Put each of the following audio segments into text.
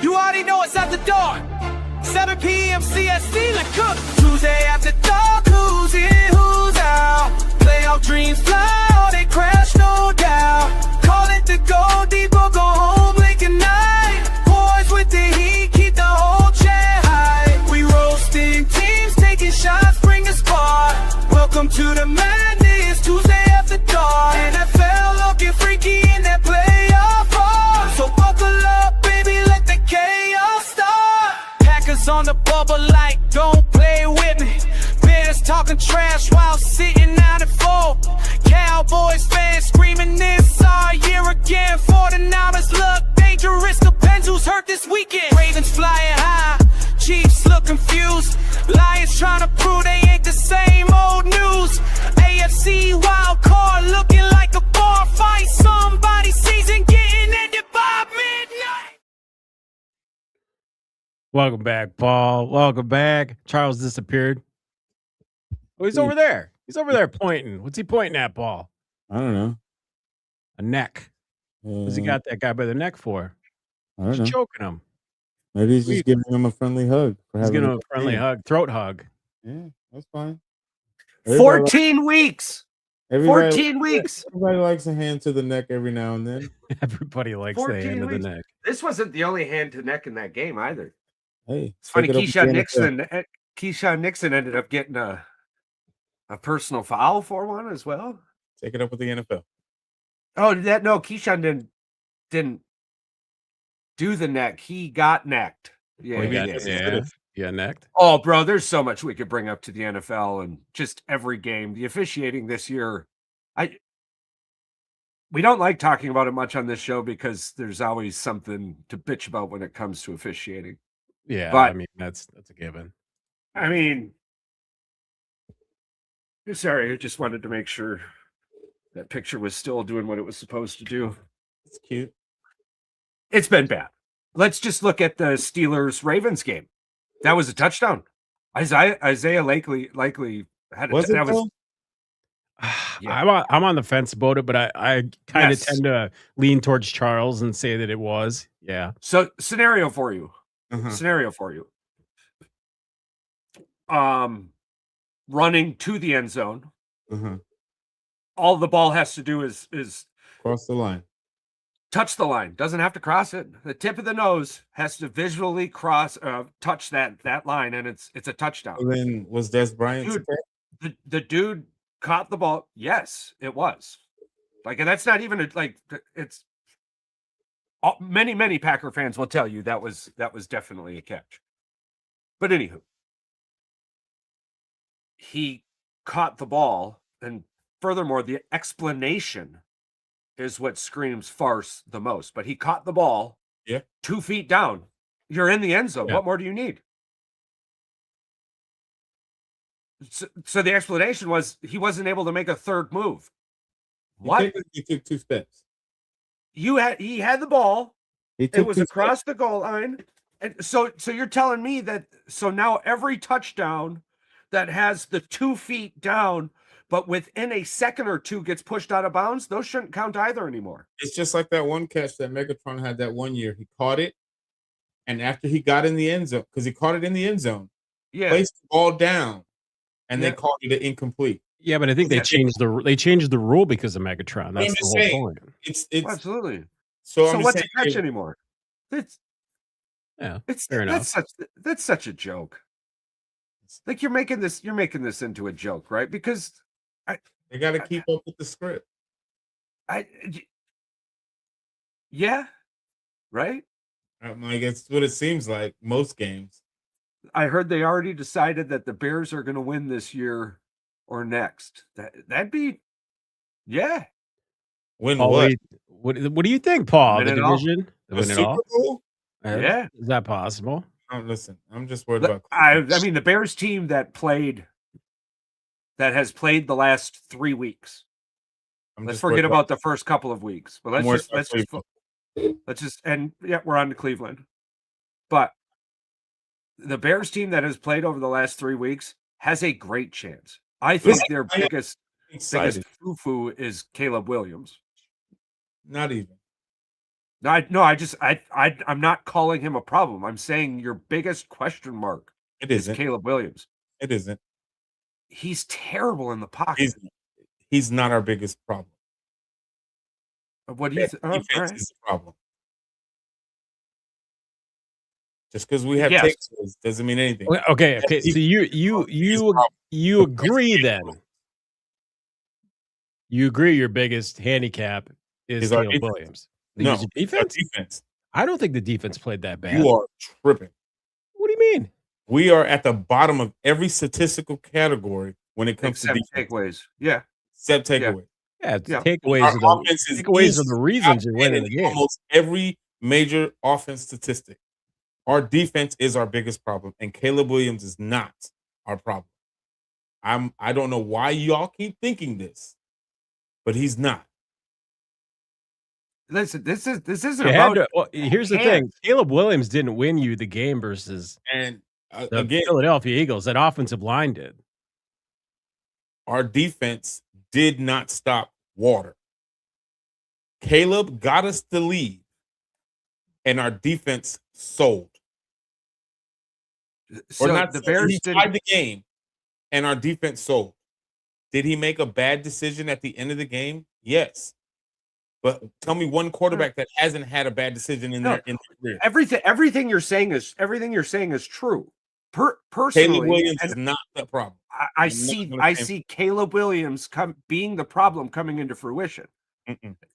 You already know it's at the door. 7 p.m. CST, like cook. Tuesday after dark, who's in, who's out? Playoff dreams fly, or they crash, no doubt. Call it the go deep or go home late at night. Boys with the heat, keep the whole chat high. We roasting teams, taking shots, bring a squad. Welcome to the madness, Tuesday after dark. NFL looking freaky in that playoff run. So buckle up, baby, let the chaos start. Packers on the bubble like, don't play with me. Bears talking trash while sitting out at 4. Cowboys fans screaming this our year again. 49ers look dangerous, depends who's hurt this weekend. Ravens flying high, Chiefs look confused. Lions trying to prove they ain't the same old news. AFC wild card looking like a bar fight. Somebody's season getting ended by midnight. Welcome back, Paul. Welcome back. Charles disappeared. Oh, he's over there. He's over there pointing. What's he pointing at, Paul? I don't know. A neck. What's he got that guy by the neck for? I don't know. He's choking him. Maybe he's just giving him a friendly hug. He's giving him a friendly hug, throat hug. Yeah, that's fine. 14 weeks. 14 weeks. weeks. Everybody likes a hand to the neck every now and then. Everybody likes the 14 hand of the weeks. neck. This wasn't the only hand to neck in that game either. Hey, It's funny. take it up with Keyshawn Nixon ended up getting a personal foul for one as well. Take it up with the NFL. Oh, no, Keyshawn didn't do the neck. He got necked. Yeah, Yeah, necked. Oh, bro, there's so much we could bring up to the NFL and just every game. The officiating this year, we don't like talking about it much on this show because there's always something to bitch about when it comes to officiating. Yeah, but I mean that's a given. I mean, sorry, I just wanted to make sure that picture was still doing what it was supposed to do. It's cute. It's been bad. Let's just look at the Steelers-Ravens game. That was a touchdown. Isaiah likely had a touchdown. Yeah. I'm on the fence about it, but I kind of tend to lean towards Charles and say that it was. Yeah. So scenario for you. Running to the end zone. All the ball has to do is cross the line. Touch the line. Doesn't have to cross it. The tip of the nose has to visually touch that line, and it's a touchdown. And then was Des Bryant? The dude caught the ball. Yes, it was. And that's not even it's. Many Packer fans will tell you that was definitely a catch. But anywho, he caught the ball, and furthermore, the explanation is what screams farce the most. But he caught the ball 2 feet down. You're in the end zone. Yeah. What more do you need? So the explanation was he wasn't able to make a third move. What? He took 2 steps. He had the ball. It was across the goal line. And so you're telling me that now every touchdown that has the 2 feet down, but within a second or two gets pushed out of bounds, those shouldn't count either anymore. It's just like that one catch that Megatron had that one year. He caught it, and after he got in the end zone, because he caught it in the end zone, placed the ball down, and they called it an incomplete. Yeah, but I think they changed the rule because of Megatron. That's the whole point. It's absolutely. So what's a catch anymore? It's fair enough. That's such a joke. Like you're making this into a joke, right? Because they got to keep up with the script. Yeah, right. It's what it seems like most games. I heard they already decided that the Bears are going to win this year or next. That'd be, yeah. Win Paul, what do you think, Paul? Win the division, the Super Bowl? Yeah, is that possible? Listen, I'm just worried about. I mean, the Bears team that has played the last 3 weeks. Let's forget about the first couple of weeks, but let's just we're on to Cleveland. But the Bears team that has played over the last 3 weeks has a great chance. I think their biggest foo-foo is Caleb Williams. Not even. I'm not calling him a problem. I'm saying your biggest question mark is Caleb Williams. It isn't. He's terrible in the pocket. He's not our biggest problem. What do you think? Defense is the problem. Just because we have takes doesn't mean anything. Okay. So you agree then? You agree your biggest handicap is Caleb Williams? No, defense. I don't think the defense played that bad. You are tripping. What do you mean? We are at the bottom of every statistical category when it comes to defense. Takeaways. Yeah. Except takeaways. Yeah, takeaways are the reasons you're winning the game. Almost every major offense statistic. Our defense is our biggest problem, and Caleb Williams is not our problem. I don't know why y'all keep thinking this, but he's not. Listen, this isn't about. Here's the thing: Caleb Williams didn't win you the game versus the Philadelphia Eagles. That offensive line did. Our defense did not stop water. Caleb got us the lead, and our defense sold. So the Bears tied the game, and our defense sold. Did he make a bad decision at the end of the game? Yes. But tell me one quarterback that hasn't had a bad decision in their career. Everything you're saying is true. Personally, Caleb Williams is not the problem. I see Caleb Williams being the problem coming into fruition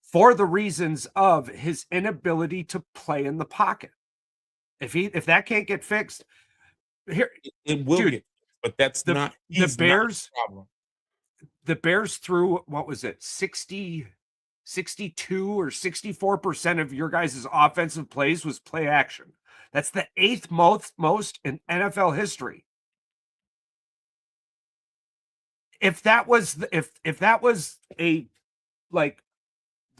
for the reasons of his inability to play in the pocket. If that can't get fixed, it will get. But that's not the Bears. Not the problem. The Bears threw, what was it, 62 or 64% of your guys' offensive plays was play action. That's the 8th most in NFL history. If that was a like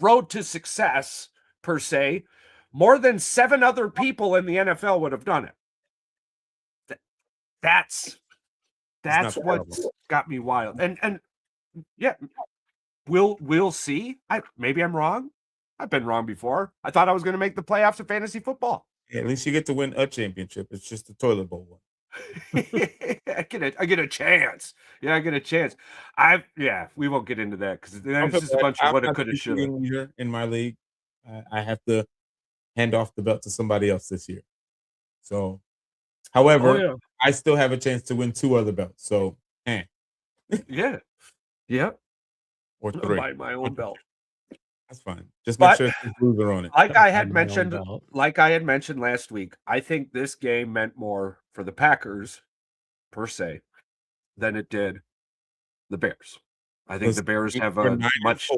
road to success per se, more than 7 other people in the NFL would have done it. That's what's got me wild. And yeah, we'll see. Maybe I'm wrong. I've been wrong before. I thought I was going to make the playoffs of fantasy football. Yeah, at least you get to win a championship. It's just the toilet bowl one. I get a chance. Yeah, I get a chance. We won't get into that because there's just a bunch of what it could have should have. In my league, I have to hand off the belt to somebody else this year. So, however, I still have a chance to win 2 other belts. So, yeah. Or 3. Buy my own belt. That's fine. Just make sure the blues are on it. Like I had mentioned last week, I think this game meant more for the Packers per se than it did the Bears. I think the Bears have a much.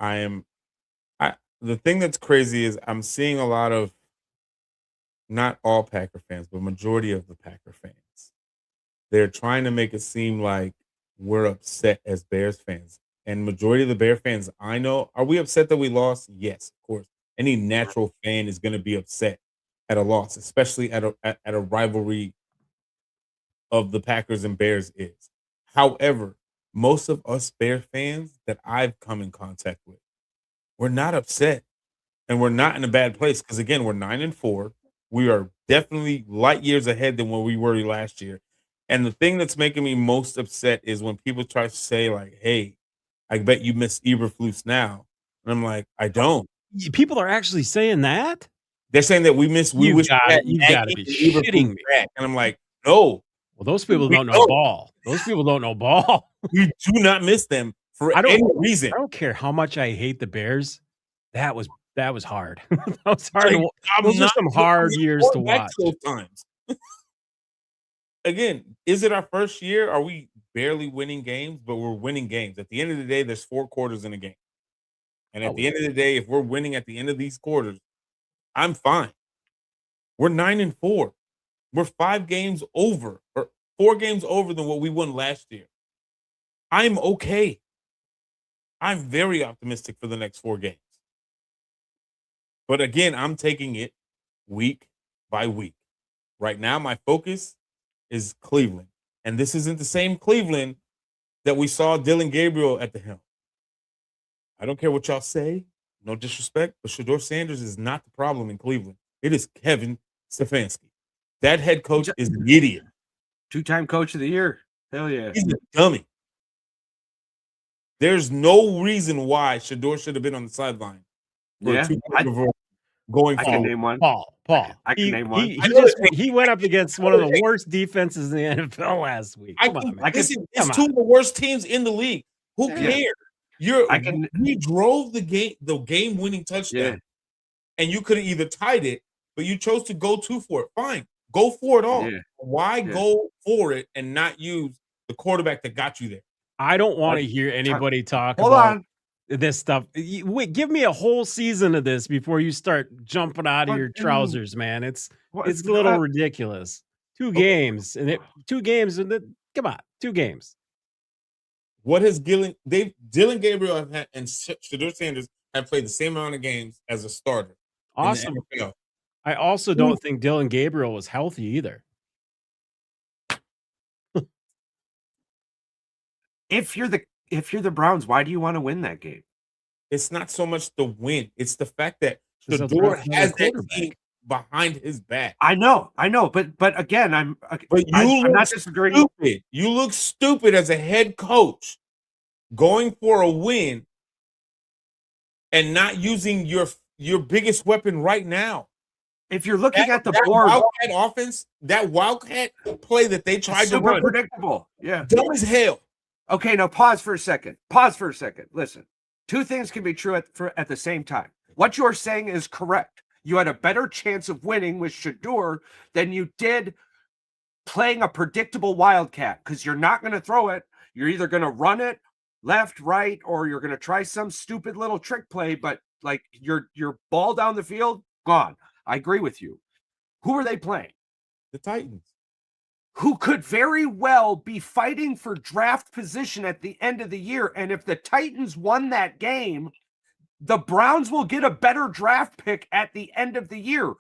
The thing that's crazy is I'm seeing a lot of, not all Packer fans, but majority of the Packer fans. They're trying to make it seem like we're upset as Bears fans. And majority of the Bear fans I know, are we upset that we lost? Yes, of course. Any natural fan is going to be upset at a loss, especially at a rivalry of the Packers and Bears is. However, most of us Bear fans that I've come in contact with, we're not upset, and we're not in a bad place because, again, we're 9-4. We are definitely light years ahead than where we were last year. And the thing that's making me most upset is when people try to say, like, hey, I bet you miss Eberflus now. And I'm like, I don't. People are actually saying that? They're saying that we wish you've got to be shitting me. Back. And I'm like, no. Well, those people don't know ball. Those people don't know ball. We do not miss them for any reason. I don't care how much I hate the Bears. That was hard. That was hard. Those are some hard years to watch. Times. Again, is it our first year? Are we barely winning games? But we're winning games. At the end of the day, there's 4 quarters in a game. And at the end of the day, if we're winning at the end of these quarters, I'm fine. We're 9-4. We're 5 games over, or 4 games over than what we won last year. I'm okay. I'm very optimistic for the next 4 games. But again, I'm taking it week by week. Right now, my focus is Cleveland. And this isn't the same Cleveland that we saw Dylan Gabriel at the helm. I don't care what y'all say. no disrespect, but Shedeur Sanders is not the problem in Cleveland. It is Kevin Stefanski. That head coach is an idiot. 2-time coach of the year. Hell yeah. He's a dummy. There's no reason why Shedeur should have been on the sideline. Yeah, going I forward. can name one. Paul. I can name one. He went up against one of the worst defenses in the NFL last week. Come on, man. It's two of the worst teams in the league. Who cares? We drove the game-winning touchdown, and you could have either tied it, but you chose to go for it. Fine, go for it all. Yeah. Why go for it and not use the quarterback that got you there? I don't want to hear anybody talk about this stuff. Wait, give me a whole season of this before you start jumping out of your trousers, man. It's a little ridiculous. 2 games and 2 games and come on, 2 games. What has Dillon Gabriel and Shedeur Sanders have played the same amount of games as a starter? Awesome. I also don't think Dillon Gabriel was healthy either. If you're the Browns, why do you want to win that game? It's not so much the win; it's the fact that Shedeur has that team behind his back. I know, but again, I'm not disagreeing. Stupid. You look stupid as a head coach going for a win and not using your biggest weapon right now. If you're looking at the board, Wildcat offense, that Wildcat play that they tried to run, predictable, dumb as hell. Okay, now pause for a second. Listen, 2 things can be true at the same time. What you're saying is correct. You had a better chance of winning with Shedeur than you did playing a predictable Wildcat because you're not going to throw it. You're either going to run it left, right, or you're going to try some stupid little trick play, but like your ball down the field, gone. I agree with you. Who are they playing? The Titans. Who could very well be fighting for draft position at the end of the year. And if the Titans won that game, the Browns will get a better draft pick at the end of the year,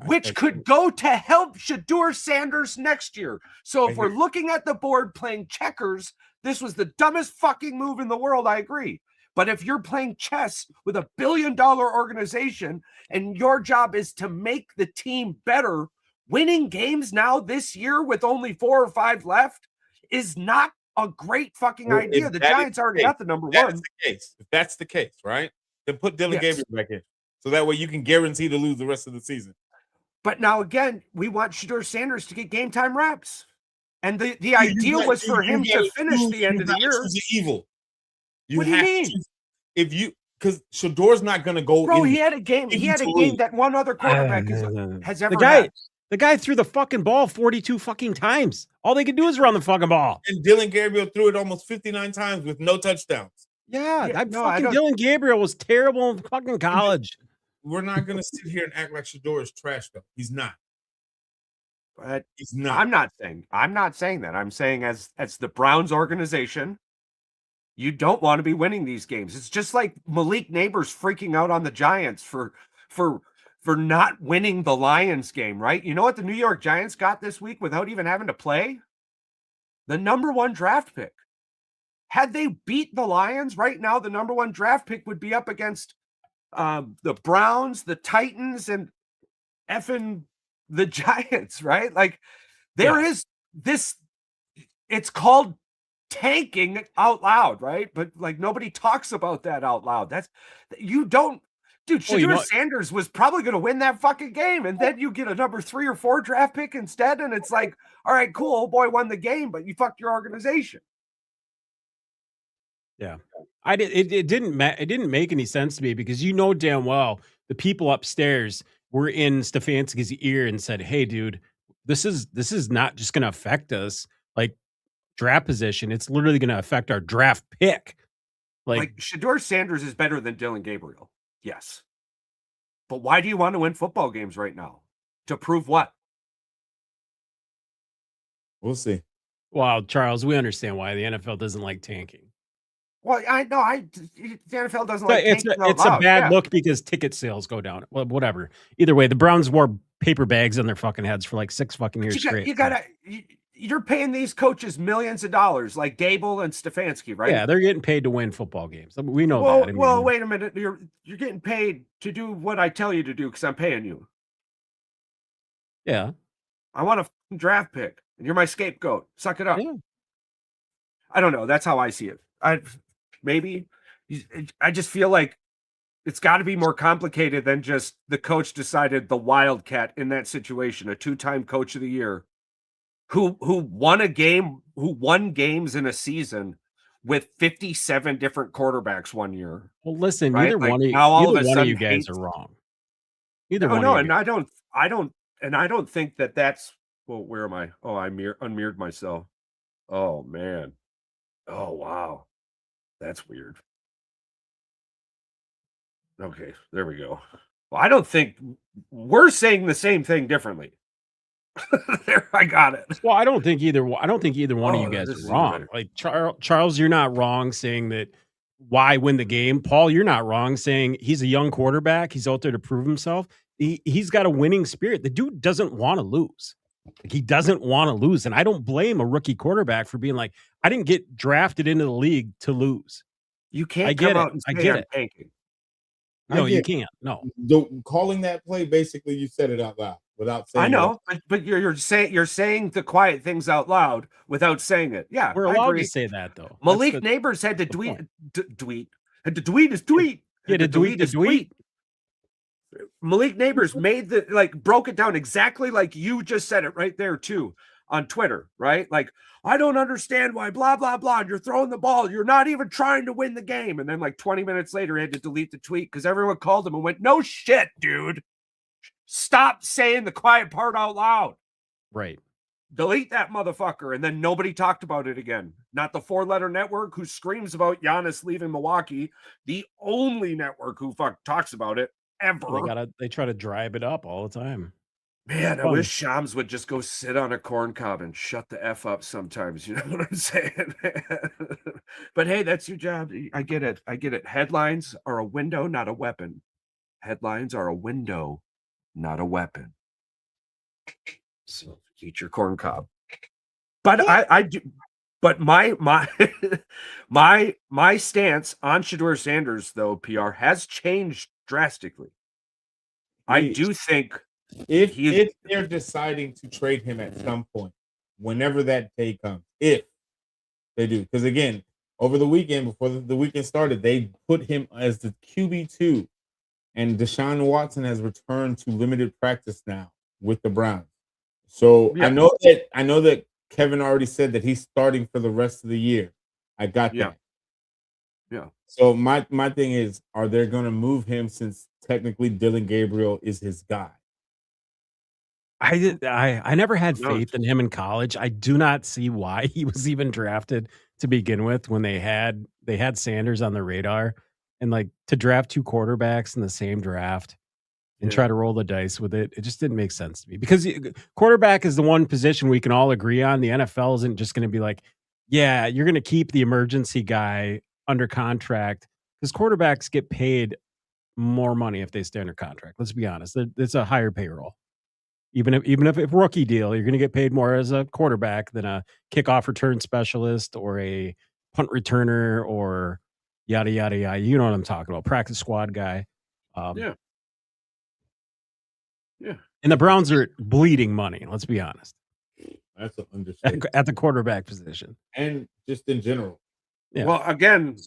which could go to help Shedeur Sanders next year. So if we're looking at the board playing checkers, this was the dumbest fucking move in the world. I agree. But if you're playing chess with $1 billion organization and your job is to make the team better, winning games now this year with only 4 or 5 left is not a great fucking idea. The Giants already got the number 1. If that's the case, right? Then put Dillon Gabriel back in. So that way you can guarantee to lose the rest of the season. But now again, we want Shedeur Sanders to get game time reps. And the idea was for him to finish the end of the year. Evil. What do you mean? Because Shedeur's not going to go. Bro, he had a game. He had a game that one other quarterback has ever had. The guy threw the fucking ball 42 fucking times. All they could do is run the fucking ball. And Dillon Gabriel threw it almost 59 times with no touchdowns. Dillon Gabriel was terrible in fucking college. We're not going to sit here and act like Shedeur is trash, though. He's not. But he's not. I'm not saying that. I'm saying as the Browns organization, you don't want to be winning these games. It's just like Malik Neighbors freaking out on the Giants for not winning the Lions game, right? You know what the New York Giants got this week without even having to play? The number 1 draft pick. Had they beat the Lions right now, the number 1 draft pick would be up against the Browns, the Titans, and effing the Giants, right? Like there is this, it's called tanking out loud, right? But like nobody talks about that out loud. Dude, Shedeur Sanders was probably going to win that fucking game, and then you get a number 3 or 4 draft pick instead, and it's like, all right, cool, old boy won the game, but you fucked your organization. Yeah, it didn't make any sense to me because you know damn well the people upstairs were in Stefanski's ear and said, "Hey, dude, this is not just going to affect us like draft position; it's literally going to affect our draft pick." Like Shedeur Sanders is better than Dillon Gabriel. Yes. But why do you want to win football games right now? To prove what? We'll see. Well, Charles, we understand why the NFL doesn't like tanking. Well, I know the NFL doesn't like tanking. It's a bad look because ticket sales go down. Well, whatever. Either way, the Browns wore paper bags on their fucking heads for like 6 fucking years straight. you're paying these coaches millions of dollars, like Gable and Stefanski, right? Yeah, they're getting paid to win football games. We know Well, that. well, wait a minute. You're getting paid to do what I tell you to do because I'm paying you. Yeah. I want a draft pick, and you're my scapegoat. Suck it up. Yeah. I don't know. That's how I see it. I just feel like it's got to be more complicated than just the coach decided the Wildcat in that situation, a 2-time coach of the year, who won games in a season with 57 different quarterbacks one year. Well, listen, right? neither Like, one of you, now all either of a one of sudden you guys hates- are wrong. Either No, one no, of you. and I don't think that's. Well, where am I? Oh, I unmirrored myself. Oh man. Oh wow, that's weird. Okay, there we go. Well, I don't think we're saying the same thing differently. There, I got it. Well, I don't think either one of you guys this are is even wrong. better. Like Charles, you're not wrong saying that why win the game. Paul, you're not wrong saying he's a young quarterback. He's out there to prove himself. He's got a winning spirit. The dude doesn't want to lose. Like, he doesn't want to lose. And I don't blame a rookie quarterback for being like, I didn't get drafted into the league to lose. You can't I get come it. out and I say get I'm it. tanking. No, you get can't. No. calling that play, basically, you said it out loud without saying I know, but you're saying the quiet things out loud without saying it. Yeah, We're I allowed agree. to say that, though. Malik Neighbors had to tweet his tweet. Yeah, to tweet his tweet. Malik Neighbors broke it down exactly like you just said it right there too on Twitter, right? Like, I don't understand why blah blah blah. You're throwing the ball. You're not even trying to win the game. And then like 20 minutes later, he had to delete the tweet because everyone called him and went, "No shit, dude. Stop saying the quiet part out loud. Right. Delete that motherfucker." And then nobody talked about it again. Not the 4-letter network who screams about Giannis leaving Milwaukee. The only network who talks about it ever. They try to drive it up all the time. Man, I wish Shams would just go sit on a corn cob and shut the F up sometimes. You know what I'm saying? But hey, that's your job. I get it. Headlines are a window, not a weapon. Headlines are a window, not a weapon. So eat your corn cob. But I do. But my my stance on Shedeur Sanders, though, PR, has changed drastically. I do think if they're deciding to trade him at some point, whenever that day comes, if they do, because again, over the weekend, before the weekend started, they put him as the QB2, and Deshaun Watson has returned to limited practice now with the Browns. So yeah. I know that Kevin already said that he's starting for the rest of the year. I got that. Yeah. So my thing is, are they going to move him since technically Dylan Gabriel is his guy? I never had faith in him in college. I do not see why he was even drafted to begin with when they had Sanders on the radar, and like to draft 2 quarterbacks in the same draft and try to roll the dice with it. It just didn't make sense to me because quarterback is the one position we can all agree on. The NFL isn't just going to be like, yeah, you're going to keep the emergency guy under contract because quarterbacks get paid more money if they stay under contract. Let's be honest. It's a higher payroll. Even if rookie deal, you're going to get paid more as a quarterback than a kickoff return specialist or a punt returner or yada, yada, yada. You know what I'm talking about. Practice squad guy. Yeah. And the Browns are bleeding money. Let's be honest. That's an understatement. At the quarterback position. And just in general. Yeah. Well, again,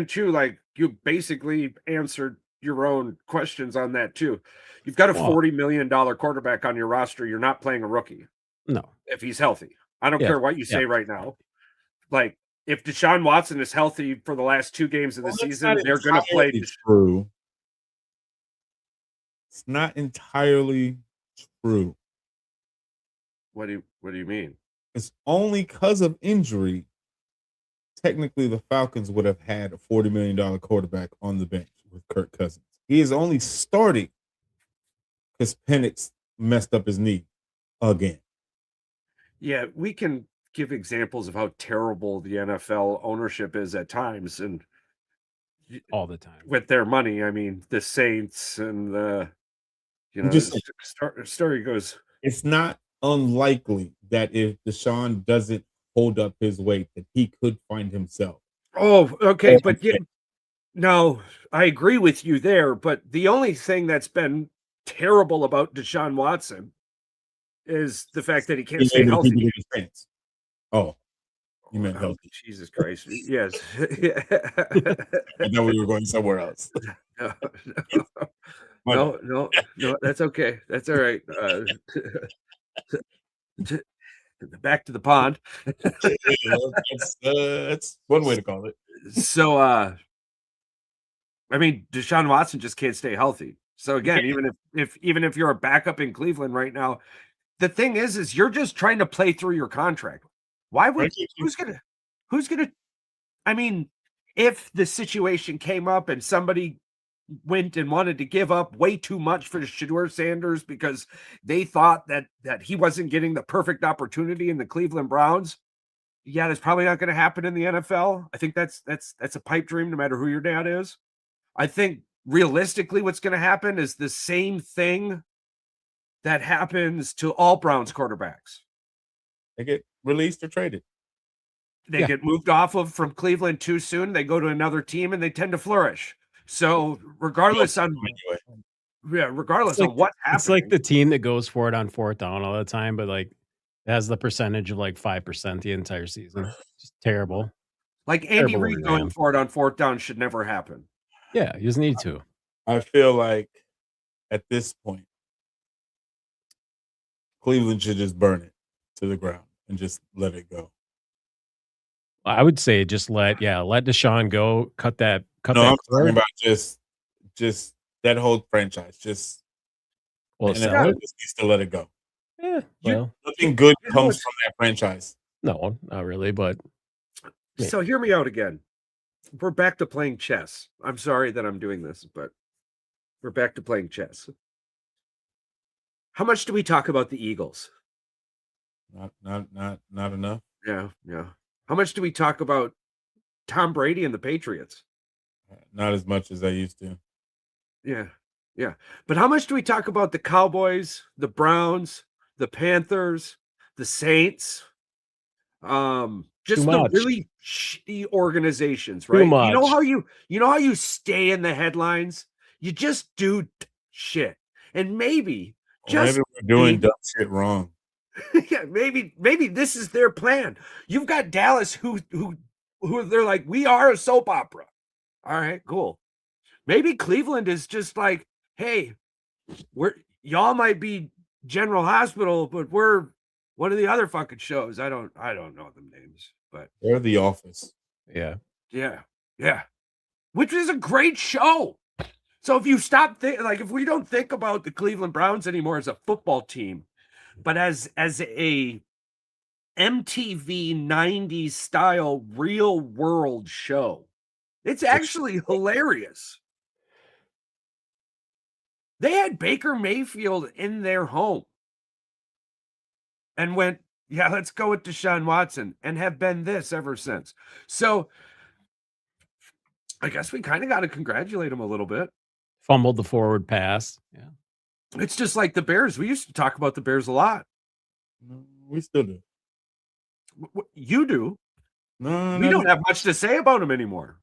too, like you basically answered your own questions on that too. You've got a $40 million quarterback on your roster. You're not playing a rookie. No. If he's healthy. I don't care what you say right now. Like, if Deshaun Watson is healthy for the last 2 games of the season, they're going to play. True. It's not entirely true. What do you mean? It's only because of injury. Technically, the Falcons would have had a $40 million quarterback on the bench with Kirk Cousins. He is only starting because Penix messed up his knee again. Yeah, we can give examples of how terrible the NFL ownership is at times, and all the time with their money. I mean, the Saints and the story goes. It's not unlikely that if Deshaun doesn't hold up his weight, that he could find himself. Oh, okay, but no, I agree with you there. But the only thing that's been terrible about Deshaun Watson is the fact that he can't stay healthy. Oh, you meant healthy. Jesus Christ. Yes. I thought we were going somewhere else. No, that's okay. That's all right. Back to the pond. That's one way to call it. So, I mean, Deshaun Watson just can't stay healthy. So again, even if you're a backup in Cleveland right now, the thing is you're just trying to play through your contract. Why would who's gonna? I mean, if the situation came up and somebody went and wanted to give up way too much for Shedeur Sanders because they thought that he wasn't getting the perfect opportunity in the Cleveland Browns, yeah, that's probably not going to happen in the NFL. I think that's a pipe dream, no matter who your dad is. I think realistically, what's going to happen is the same thing that happens to all Browns quarterbacks. They get released or traded. They get moved off of from Cleveland too soon. They go to another team and they tend to flourish. So regardless on what happens, it's like the team that goes for it on fourth down all the time, but like has the percentage of like 5% the entire season. Just terrible. Like Andy Reid going for it on fourth down should never happen. Yeah, he doesn't need to. I feel like at this point, Cleveland should just burn it to the ground and just let it go. I would say just let Deshaun go. Cut that. I'm talking about just that whole franchise. Just just needs to let it go. Yeah, nothing good comes from that franchise. No, not really. But so hear me out again. We're back to playing chess. I'm sorry that I'm doing this, but we're back to playing chess. How much do we talk about the Eagles? Not enough. Yeah. How much do we talk about Tom Brady and the Patriots? Not as much as I used to. Yeah. But how much do we talk about the Cowboys, the Browns, the Panthers, the Saints? Just the really shitty organizations, right? You know how you stay in the headlines? You just do shit. And maybe we're doing dumb shit wrong. Yeah, maybe this is their plan. You've got Dallas who they're like, we are a soap opera. All right, cool. Maybe Cleveland is just like, hey, y'all might be General Hospital, but we're one of the other fucking shows. I don't know the names, but they're The Office. Yeah. Which is a great show. So if you stop if we don't think about the Cleveland Browns anymore as a football team, but as a MTV 90s style real world show, it's actually hilarious. They had Baker Mayfield in their home and went, yeah, let's go with Deshaun Watson, and have been this ever since. So I guess we kind of got to congratulate him a little bit. Fumbled the forward pass. Yeah. It's just like the Bears. We used to talk about the Bears a lot. We still do. You do. No, we don't have much to say about them anymore.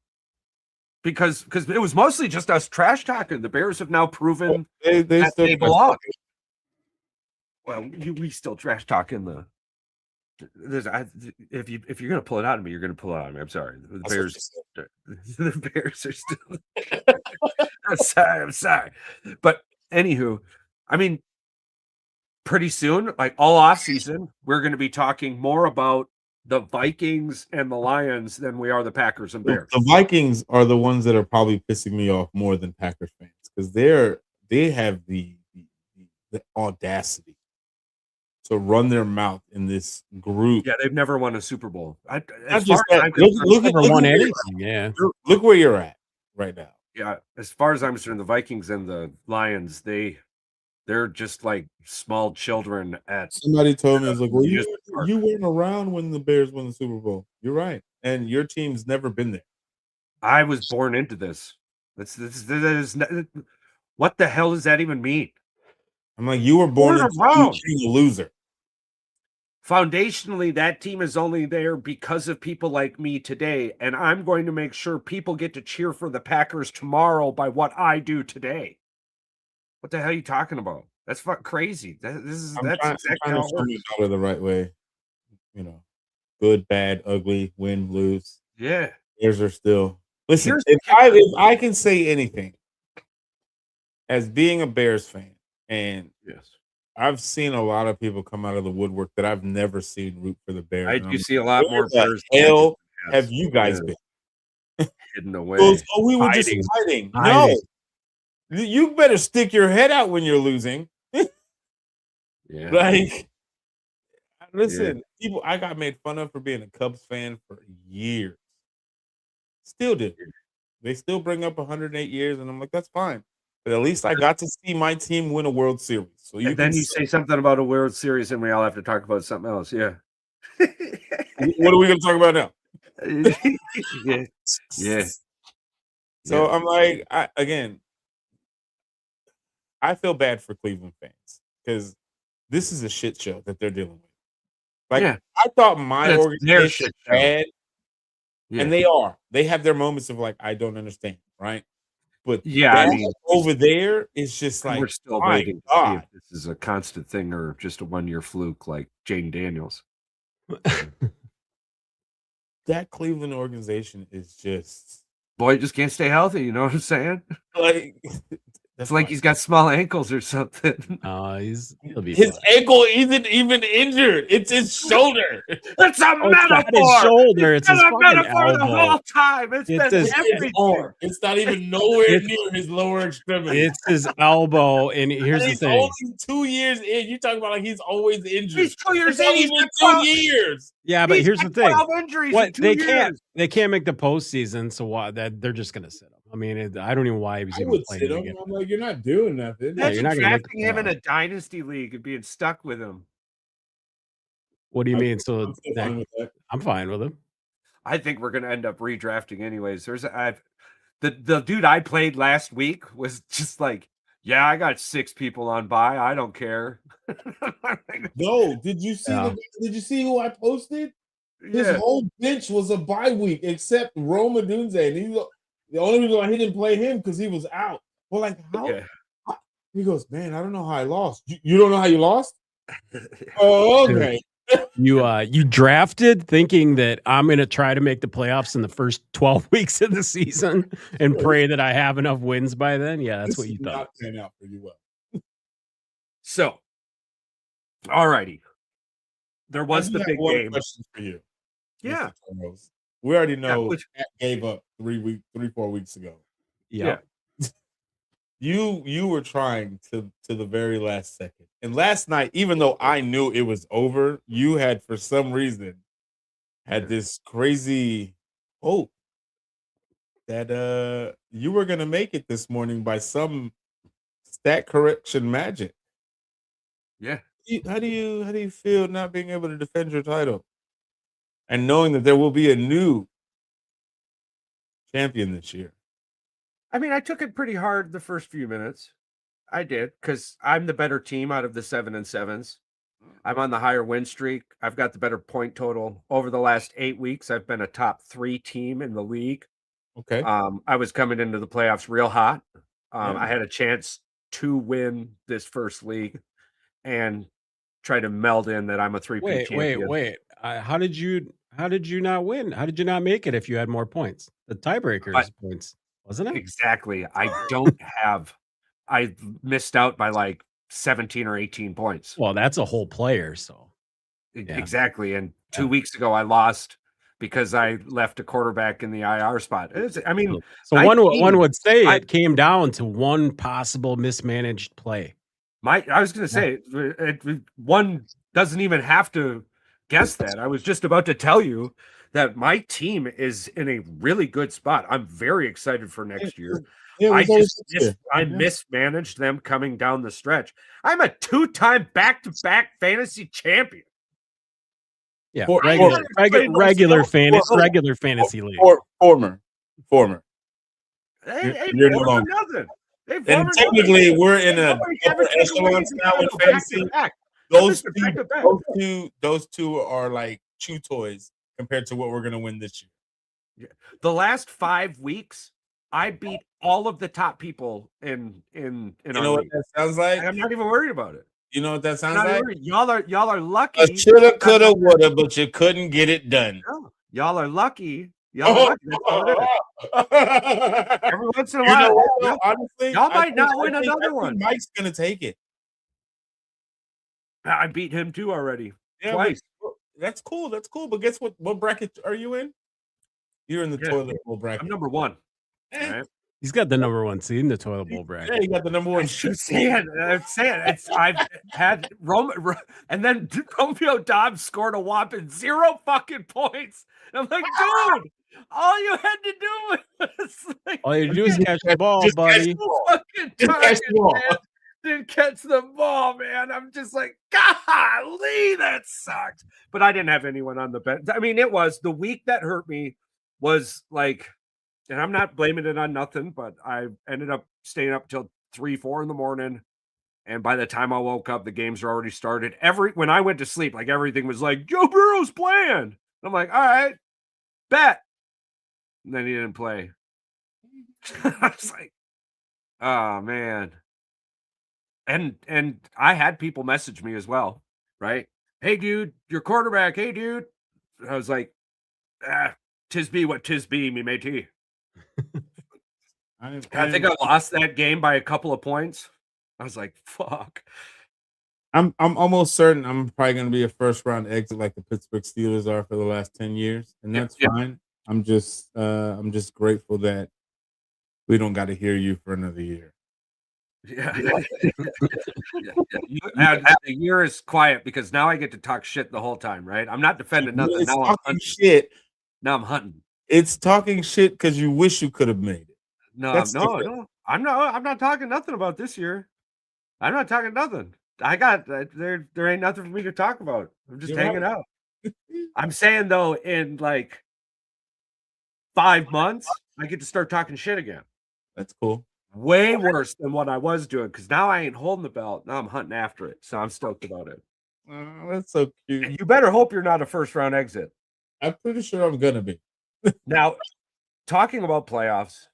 Because it was mostly just us trash talking. The Bears have now proven that they belong. Well, we still trash talking the. If you're gonna pull it out of me, you're gonna pull it out of me. I'm sorry. The Bears are still. I'm sorry. But anywho, I mean, pretty soon, like all off season, we're going to be talking more about the Vikings and the Lions than we are the Packers and Bears. The Vikings are the ones that are probably pissing me off more than Packers fans because they have the audacity to run their mouth in this group. Yeah, they've never won a Super Bowl. Look where you're at right now. Yeah, as far as I'm concerned, the Vikings and the Lions, they're just like small children at. Somebody told me, I was like, well, you weren't around when the Bears won the Super Bowl. You're right, and your team's never been there. I was born into this. This is what the hell does that even mean? I'm like, you were born into being a loser. foundationally, that team is only there because of people like me today, and I'm going to make sure people get to cheer for the Packers tomorrow by what I do today. What the hell are you talking about? That's crazy. That's exactly how it works. Out of the right way. You know, good, bad, ugly, win, lose. Yeah. Bears are still. Listen, if I can say anything, as being a Bears fan, and yes, I've seen a lot of people come out of the woodwork that I've never seen root for the Bears. I do see a lot more Bears. Hell, have you guys been hidden away? We were just hiding. No, you better stick your head out when you're losing. Yeah, like, listen, people. I got made fun of for being a Cubs fan for years. Still do. They still bring up 108 years, and I'm like, that's fine. But at least I got to see my team win a World Series. So then you say something about a World Series, and we all have to talk about something else. Yeah. What are we going to talk about now? yeah. So I'm like, I feel bad for Cleveland fans because this is a shit show that they're dealing with. Like, I thought my organization was bad, and they are. They have their moments of like, I don't understand, right? But over there, it's just like, we're still waiting to see if this is a constant thing or just a one-year fluke like Jaden Daniels. That Cleveland organization is just... Boy, just can't stay healthy, you know what I'm saying? Like... It's like he's got small ankles or something. He'll be his ankle isn't even injured. It's his shoulder. It's a metaphor. It's not his shoulder. It's his fucking metaphor elbow. The whole time. It's been everything. It's not even nowhere near his lower extremity. It's his elbow. And here's the thing. Only 2 years in. You're talking about like he's always injured. He's 2 years in. He's been 2 years. Yeah, but here's the thing. Injuries what they can't make the postseason, so why that they're just gonna sit him. I mean, I don't even why he was even playing again. I'm like, you're not doing nothing. Yeah, you're not drafting him in a dynasty league and being stuck with him. What do you mean? So I'm fine with him. I think we're gonna end up redrafting anyways. The dude I played last week was just like, yeah, I got 6 people on bye. I don't care. No, did you see did you see who I posted? His whole bench was a bye week except Roma Dunze. And the only reason why he didn't play him because he was out. Well, like how? He goes, man, I don't know how I lost. You don't know how you lost? Oh, okay. You drafted thinking that I'm going to try to make the playoffs in the first 12 weeks of the season and pray that I have enough wins by then. Yeah, that's what you thought. Not pan out pretty well. So, all righty. There was the big game. Question for you. Yeah. We already know Pat gave up 4 weeks ago. Yeah. You were trying to the very last second. And last night, even though I knew it was over, you had for some reason had this crazy hope that you were gonna make it this morning by some stat correction magic. Yeah. How do you feel not being able to defend your title? And knowing that there will be a new champion this year. I mean, I took it pretty hard the first few minutes. I did, because I'm the better team out of the 7 and 7s. I'm on the higher win streak. I've got the better point total. Over the last 8 weeks, I've been a top 3 team in the league. Okay. I was coming into the playoffs real hot. I had a chance to win this first league and try to meld in that I'm a 3-peat champion. Wait. How did you not win? How did you not make it if you had more points? The tiebreakers points, wasn't it? Exactly. I missed out by like 17 or 18 points. Well, that's a whole player, so. Exactly. And 2 weeks ago, I lost because I left a quarterback in the IR spot. So one would say it came down to one possible mismanaged play. I was going to say, one doesn't even have to guess that. I was just about to tell you that my team is in a really good spot. I'm very excited for next year. I mismanaged them coming down the stretch. I'm a 2-time back-to-back fantasy champion. Yeah, regular fantasy league. Former. You're no longer. And technically, we're in a upper echelon now in fantasy. those two are like chew toys compared to what we're gonna win this year. Yeah. The last 5 weeks, I beat all of the top people in You know what that sounds like? I'm not even worried about it. You know what that sounds like? Y'all are lucky. Shoulda, coulda, woulda, but you couldn't get it done. No, y'all are lucky. Y'all are lucky. That's all it is. Every once in a while, honestly, y'all might not win another one. Mike's gonna take it. I beat him too already. Yeah, twice. That's cool. That's cool. But guess what? What bracket are you in? You're in the toilet bowl bracket. I'm number 1. Right? He's got the number 1 seed in the toilet bowl bracket. Yeah, he got the number 1. I'm saying I've had and then Romeo Dobbs scored a whopping 0 fucking points. And I'm like, dude, all you had to do was like, all you do is catch the ball, buddy. Didn't catch the ball, man. I'm just like, golly, that sucked. But I didn't have anyone on the bench. I mean, it was the week that hurt me was like, and I'm not blaming it on nothing, but I ended up staying up till 3-4 in the morning. And by the time I woke up, the games were already started. When I went to sleep, like everything was like, Joe Burrow's playing. I'm like, all right, bet. And then he didn't play. I was like, oh man. And I had people message me as well, right? Hey dude, your quarterback. Hey dude. I was like, tis be what tis be, me matey. I think I lost that game by a couple of points. I was like, fuck. I'm almost certain I'm probably going to be a first round exit like the Pittsburgh Steelers are for the last 10 years, and that's fine. I'm just grateful that we don't got to hear you for another year. Yeah. The year is quiet because now I get to talk shit the whole time, right? I'm not defending nothing. Now I'm hunting shit. Now I'm hunting. It's talking shit because you wish you could have made it. No, I'm not talking nothing about this year. I'm not talking nothing. I got there ain't nothing for me to talk about. I'm just hanging out. I'm saying though, in like 5 months, I get to start talking shit again. That's cool. Way worse than what I was doing because now I ain't holding the belt. Now I'm hunting after it. So I'm stoked about it. That's so cute. And you better hope you're not a first round exit. I'm pretty sure I'm gonna be. Now, talking about playoffs,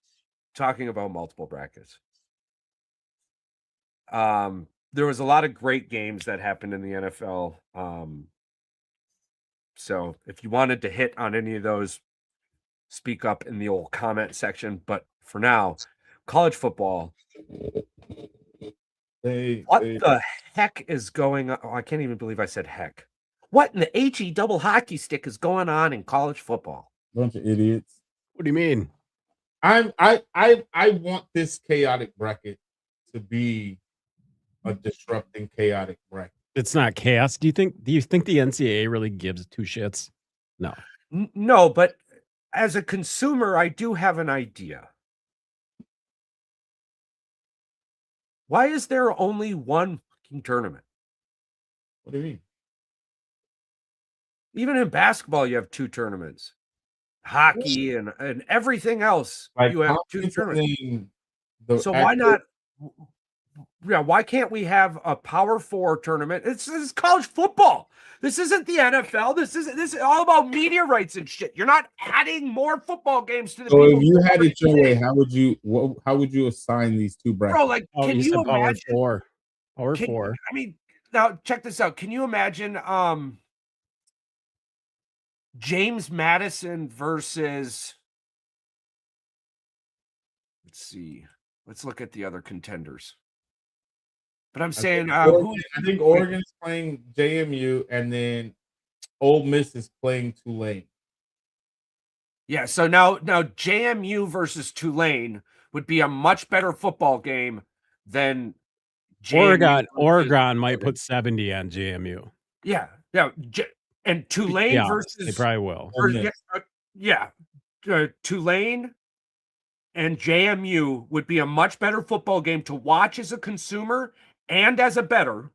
talking about multiple brackets. There was a lot of great games that happened in the NFL. So if you wanted to hit on any of those, speak up in the old comment section. But for now, college football. What the heck is going on? Oh, I can't even believe I said heck. What in the HE double hockey stick is going on in college football? Bunch of idiots. What do you mean? I want this chaotic bracket to be a disrupting chaotic bracket. It's not chaos. Do you think the NCAA really gives two shits? No. No, but as a consumer, I do have an idea. Why is there only one fucking tournament? What do you mean? Even in basketball, you have two tournaments. Hockey and everything else, like you have two tournaments. So why not? Yeah, why can't we have a Power 4 tournament? This is college football. This isn't the NFL. This is all about media rights and shit. You're not adding more football games to the. So if you had it your way, how would you assign these two brackets? Bro, like, can you imagine? Power 4. I mean, now check this out. Can you imagine James Madison versus? Let's see. Let's look at the other contenders. But I'm saying, I think Oregon's playing JMU, and then Ole Miss is playing Tulane. Yeah, so now JMU versus Tulane would be a much better football game than JMU. Oregon might put 70 on JMU. Yeah, and Tulane versus they probably will. Tulane and JMU would be a much better football game to watch as a consumer and as a bettor.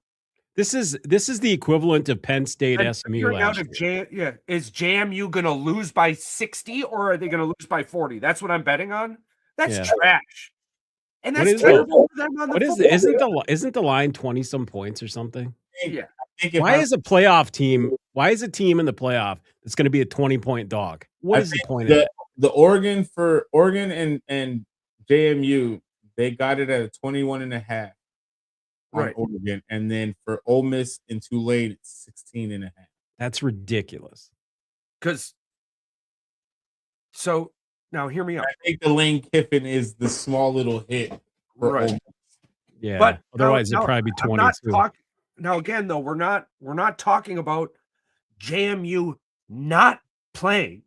This is the equivalent of Penn State SMU last year. Is JMU going to lose by 60 or are they going to lose by 40? That's what I'm betting on. That's trash. And that's terrible for them on the isn't the line 20 some points or something? Yeah. Why is a playoff team? Why is a team in the playoff that's going to be a 20-point dog? What is the point of it? The Oregon and JMU, they got it at a 21.5 on Oregon, and then for Ole Miss and Tulane, it's 16.5. That's ridiculous. So now hear me out. I think the Lane Kiffin is the small little hit for Ole Miss. Yeah, but otherwise it'd probably be 22. Now again, though, we're not talking about JMU not playing.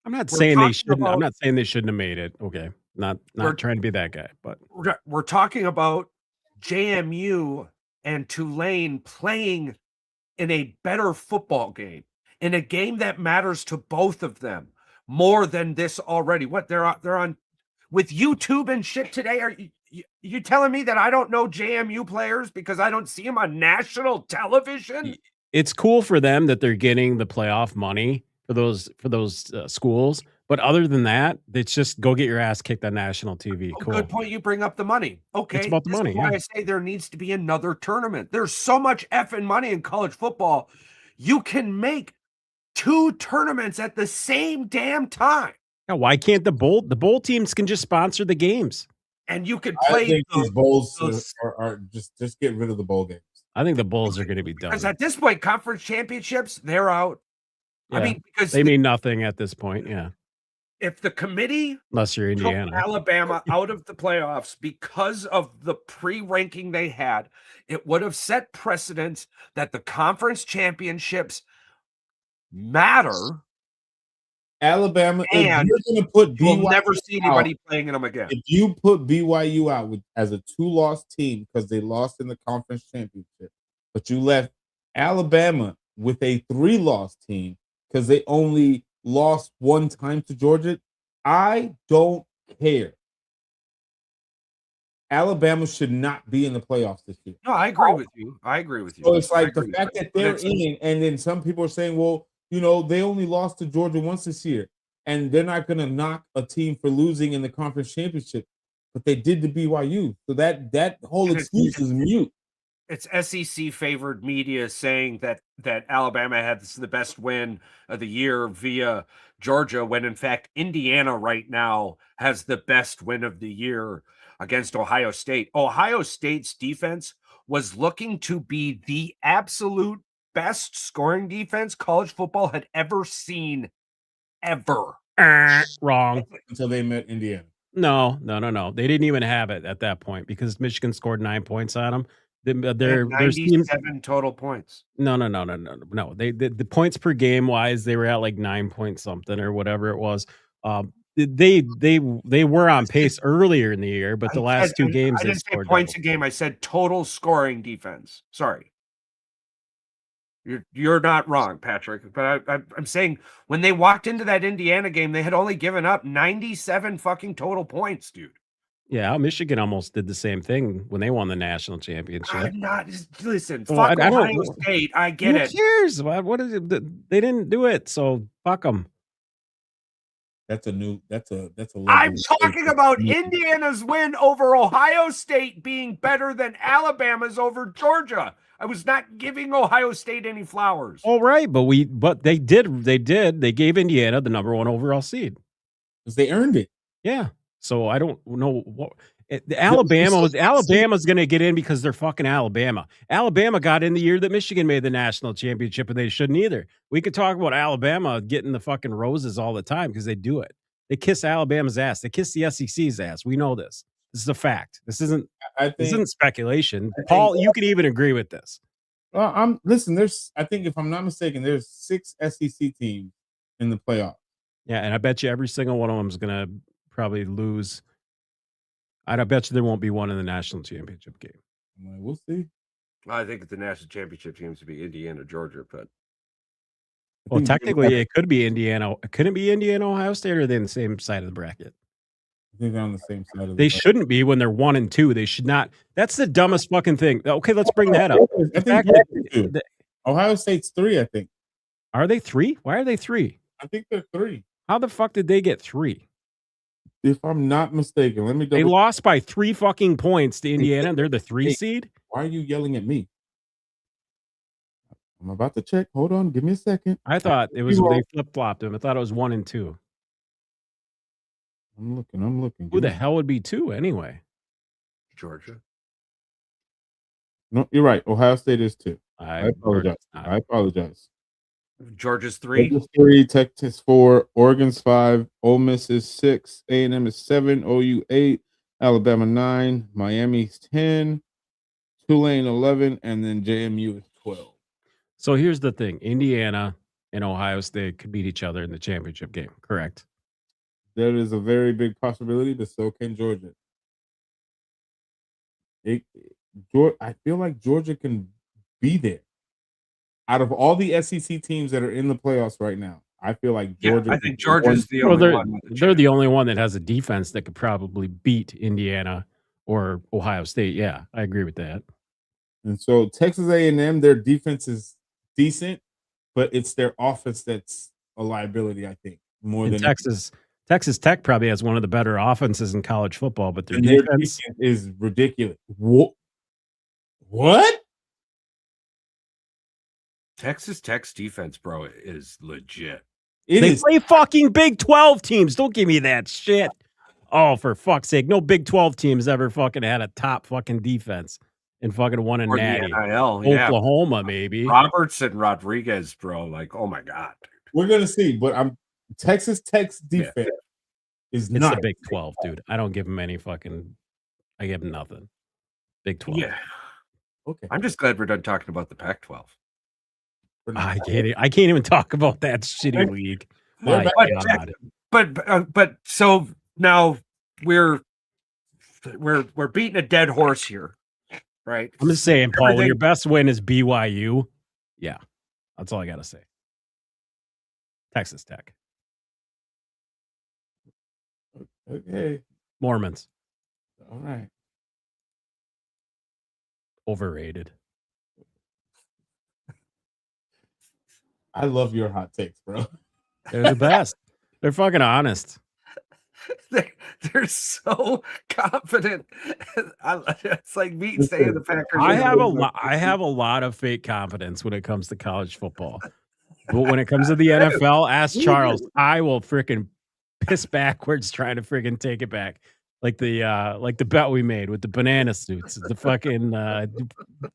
I'm not saying they shouldn't. I'm not saying they shouldn't have made it. Okay, not trying to be that guy, but we're talking about JMU and Tulane playing in a better football game, in a game that matters to both of them more than this already. What they're on with YouTube and shit today. Are you telling me that I don't know JMU players because I don't see them on national television? It's cool for them that they're getting the playoff money for those schools, but other than that, it's just go get your ass kicked on national TV. Cool. Good point. You bring up the money. Okay, it's about the money. Is why I say there needs to be another tournament. There's so much effing money in college football. You can make 2 tournaments at the same damn time. Now, why can't the bowl teams can just sponsor the games? And you could play. I think these bowls are just get rid of the bowl games. I think the bowls are going to be done. Because at this point, conference championships, they're out. Yeah, I mean, because they mean nothing at this point. Yeah. If the committee unless you're Indiana, took Alabama out of the playoffs because of the pre-ranking they had, it would have set precedents that the conference championships matter. Alabama, and if you're going to put BYU, you'll never see anybody playing in them again. If you put BYU out as a 2-loss team because they lost in the conference championship, but you left Alabama with a 3-loss team because they only lost 1 time to Georgia, I don't care. Alabama should not be in the playoffs this year. No, I agree with you. So it's like the fact that they're in, and then some people are saying, well, they only lost to Georgia once this year, and they're not going to knock a team for losing in the conference championship, but they did to BYU. So that whole excuse is mute. It's SEC favored media saying that Alabama had the best win of the year via Georgia, when in fact Indiana right now has the best win of the year against Ohio State. Ohio State's defense was looking to be the absolute best scoring defense college football had ever seen, ever. Wrong. Until they met Indiana. No. They didn't even have it at that point because Michigan scored 9 points on them. They're 97 total points. No. The points per game wise, they were at like 9 point something or whatever it was. They were on pace earlier in the year, but the last 2 games I didn't say points a game. I said total scoring defense. Sorry. You're not wrong, Patrick. But I'm saying when they walked into that Indiana game, they had only given up 97 fucking total points, dude. Yeah, Michigan almost did the same thing when they won the national championship. I'm not listen. Fuck Ohio State. I get it. Who cares? What is it? They didn't do it, so fuck them. That's a. I'm talking about Indiana's win over Ohio State being better than Alabama's over Georgia. I was not giving Ohio State any flowers. All right, but they did. They gave Indiana the number 1 overall seed because they earned it. Yeah. So I don't know what Alabama's going to get in because they're fucking Alabama. Alabama got in the year that Michigan made the national championship, and they shouldn't either. We could talk about Alabama getting the fucking roses all the time because they do it. They kiss Alabama's ass. They kiss the SEC's ass. We know this. This is a fact. This isn't speculation. Paul, you can even agree with this. Well, I think if I'm not mistaken, there's 6 SEC teams in the playoffs. Yeah, and I bet you every single one of them is going to probably lose. I bet you there won't be one in the national championship game. We'll see. I think the national championship seems to be Indiana, Georgia, but well, technically it could be Indiana. Couldn't it be Indiana, Ohio State, or are they on the same side of the bracket? I think they're on the same side of the They shouldn't be when they're 1 and 2. They should not. That's the dumbest fucking thing. Okay, let's bring that up. Ohio State's 3, I think. Are they 3? Why are they 3? I think they're 3. How the fuck did they get 3? If I'm not mistaken, let me. They lost by 3 fucking points to Indiana. They're the 3 seed. Why are you yelling at me? I'm about to check. Hold on, give me a second. I thought it was they flip flopped him. I thought it was 1 and 2. I'm looking. Who the hell would be 2 anyway? Georgia. No, you're right. Ohio State is 2. I apologize. Georgia's 3. Georgia's 3, Texas 4, Oregon's 5, Ole Miss is 6, A&M is 7, OU 8, Alabama 9, Miami's 10, Tulane 11, and then JMU is 12. So here's the thing: Indiana and Ohio State could beat each other in the championship game. Correct? There is a very big possibility, but so can Georgia. I feel like Georgia can be there. Out of all the SEC teams that are in the playoffs right now, I feel like Georgia. I think Georgia's the only one. They're the only one that has a defense that could probably beat Indiana or Ohio State. Yeah, I agree with that. And so Texas A&M, their defense is decent, but it's their offense that's a liability, I think, more than Texas. Texas Tech probably has one of the better offenses in college football, but their defense is ridiculous. What? Texas Tech's defense, bro, is legit. They play fucking Big 12 teams. Don't give me that shit. Oh, for fuck's sake. No Big 12 teams ever fucking had a top fucking defense and fucking won a natty. Oklahoma, maybe. Roberts and Rodriguez, bro. Like, oh my God. Dude. We're going to see, but Texas Tech's defense is not. It's the Big 12, dude. I don't give them any fucking, I give them nothing. Big 12. Yeah. Okay. I'm just glad we're done talking about the Pac-12. I can't even talk about that shitty league. But so now we're beating a dead horse here, right? I'm just saying, Paul, when your best win is BYU, yeah, that's all I gotta say. Texas Tech. Okay. Mormons. All right. Overrated. I love your hot takes, bro. They're the best. They're fucking honest. They're so confident. It's like me saying the Packers. I have a lot of fake confidence when it comes to college football. But when it comes to the NFL, ask Charles. I will freaking piss backwards trying to freaking take it back. Like the bet we made with the banana suits. The fucking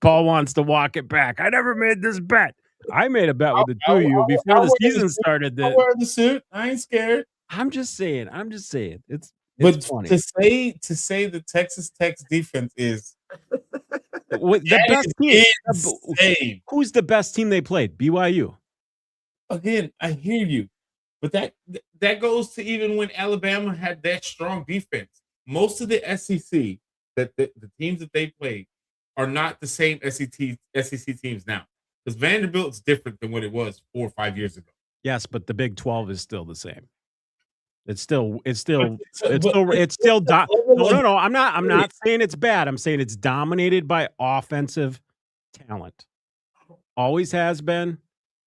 Paul wants to walk it back. I never made this bet. I made a bet with the two of you before the season started. I wear the suit. I ain't scared. I'm just saying. It's funny. to say the Texas Tech's defense is the best team. Insane. Who's the best team they played? BYU. Again, I hear you, but that goes to even when Alabama had that strong defense. Most of the SEC the teams that they played are not the same SEC teams now. Because Vanderbilt's different than what it was 4 or 5 years ago. Yes, but the Big 12 is still the same. No. I'm not saying it's bad. I'm saying it's dominated by offensive talent. Always has been,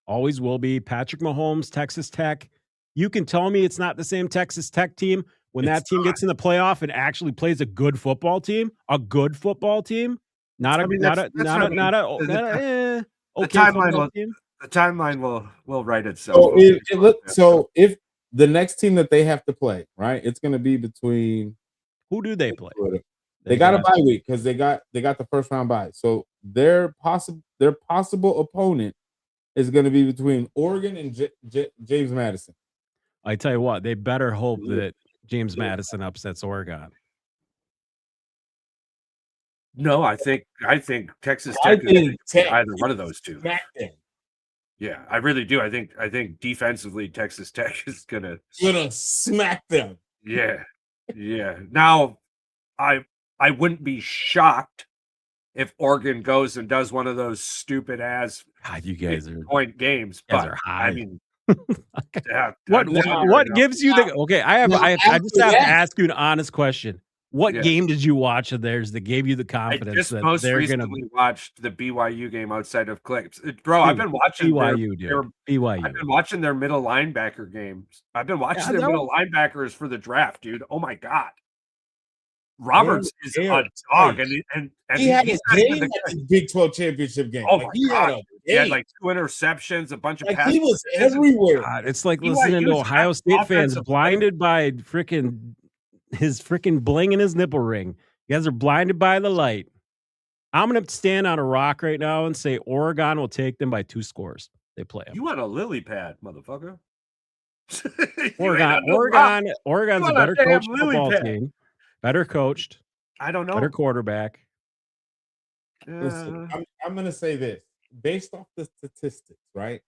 always will be. Patrick Mahomes, Texas Tech. You can tell me it's not the same Texas Tech team when that team gets in the playoff and actually plays a good football team. The timeline will write itself. So if the next team that they have to play, right, it's going to be between. Who do they play? They got a bye week because they got the first round bye. So their possible opponent is going to be between Oregon and James Madison. I tell you what, they better hope that James Madison upsets Oregon. No, I think Texas Tech is either one of those two. Yeah, I really do. I think defensively Texas Tech is gonna smack them. Yeah. Now, I wouldn't be shocked if Oregon goes and does one of those stupid ass you guys are point games. But high. I mean, what gives you the okay? I just have to ask you an honest question. What game did you watch of theirs that gave you the confidence I just that most they're recently going to watched the BYU game outside of clips? Bro, I've been watching BYU. I've been watching their middle linebacker games. I've been watching their middle linebackers for the draft, dude. Oh my God. Roberts is a dog, and he had a Big 12 championship game. Oh my God. He had like 2 interceptions, a bunch of like passes. he was everywhere. God, it's like listening to Ohio State fans blinded by his freaking bling in his nipple ring. You guys are blinded by the light. I'm going to stand on a rock right now and say Oregon will take them by 2 scores. They play them. You want a lily pad, motherfucker. Oregon's a better coached football team. Better coached. I don't know. Better quarterback. Listen, I'm going to say this. Based off the statistics, right,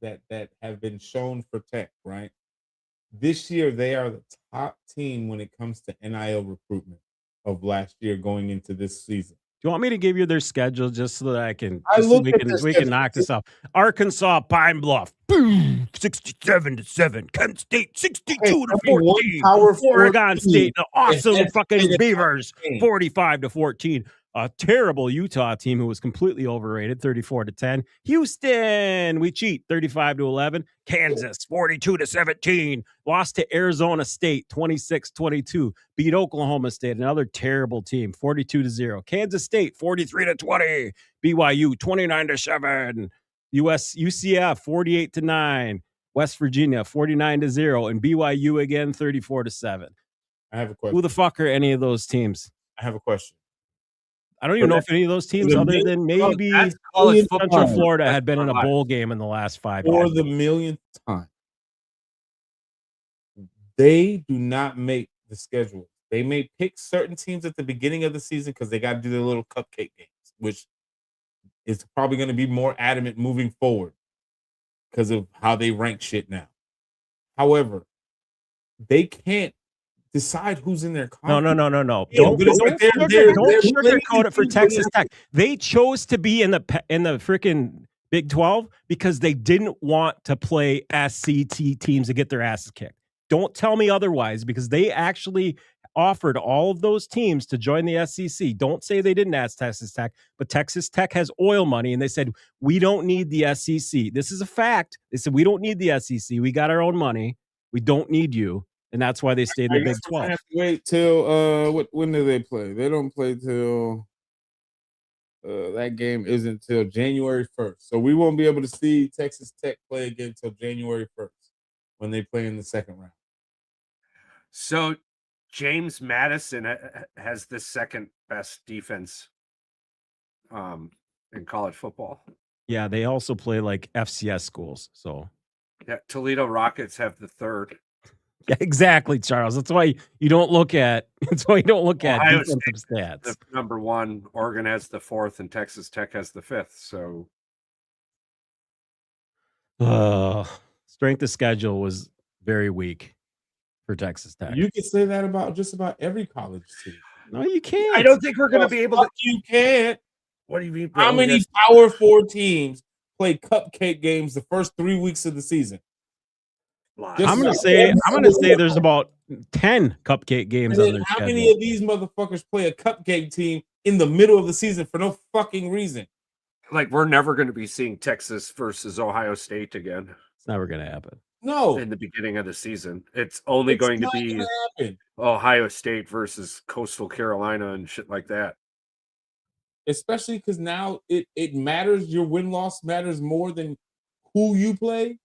that have been shown for Tech, right? This year, they are the top team when it comes to NIL recruitment of last year going into this season. Do you want me to give you their schedule just so that we can knock this off? Arkansas, Pine Bluff, boom, 67-7. Kent State, 62-14. Oregon State, the awesome fucking Beavers, 45-14. A terrible Utah team who was completely overrated, 34-10. Houston, we cheat, 35-11. Kansas, 42-17. Lost to Arizona State, 26-22. Beat Oklahoma State, another terrible team, 42-0. Kansas State, 43-20. BYU, 29-7. UCF, 48-9. West Virginia, 49-0. And BYU again, 34-7. I have a question. Who the fuck are any of those teams? I have a question. I don't even know if any of those teams, other than maybe Central Florida, had been in a bowl game in the last 5 years. For the millionth time, they do not make the schedule. They may pick certain teams at the beginning of the season because they got to do their little cupcake games, which is probably going to be more adamant moving forward because of how they rank shit now. Sugarcoat decide who's in their conference. No. Don't sugarcoat it for Texas Tech. They chose to be in the freaking Big 12 because they didn't want to play SCT teams to get their asses kicked. Don't tell me otherwise, because they actually offered all of those teams to join the SEC. Don't say they didn't ask Texas Tech, but Texas Tech has oil money, and they said, we don't need the SEC. This is a fact. They said, we don't need the SEC. We got our own money. We don't need you. And that's why they stayed in the Big 12. Have to wait till when do they play? They don't play till that game isn't till January 1st. So we won't be able to see Texas Tech play again until January 1st when they play in the second round. So James Madison has the second best defense in college football. Yeah, they also play like FCS schools. So yeah, Toledo Rockets have the third. Yeah, exactly, Charles. That's why you don't look at defensive stats. The number 1, Oregon has the 4th, and Texas Tech has the 5th. So strength of schedule was very weak for Texas Tech. You can say that about just about every college team. No, you can't. I don't think we're going to be able to. You can't. What do you mean, bro? How many Power 4 teams play cupcake games the first 3 weeks of the season? I'm gonna say there's about 10 cupcake games on their how schedule. many of these motherfuckers play a cupcake team in the middle of the season for no fucking reason? Like, we're never going to be seeing Texas versus Ohio State again. It's never going to happen. No. In the beginning of the season. It's only going to be Ohio State versus Coastal Carolina and shit like that. Especially because now it matters. Your win-loss matters more than who you play.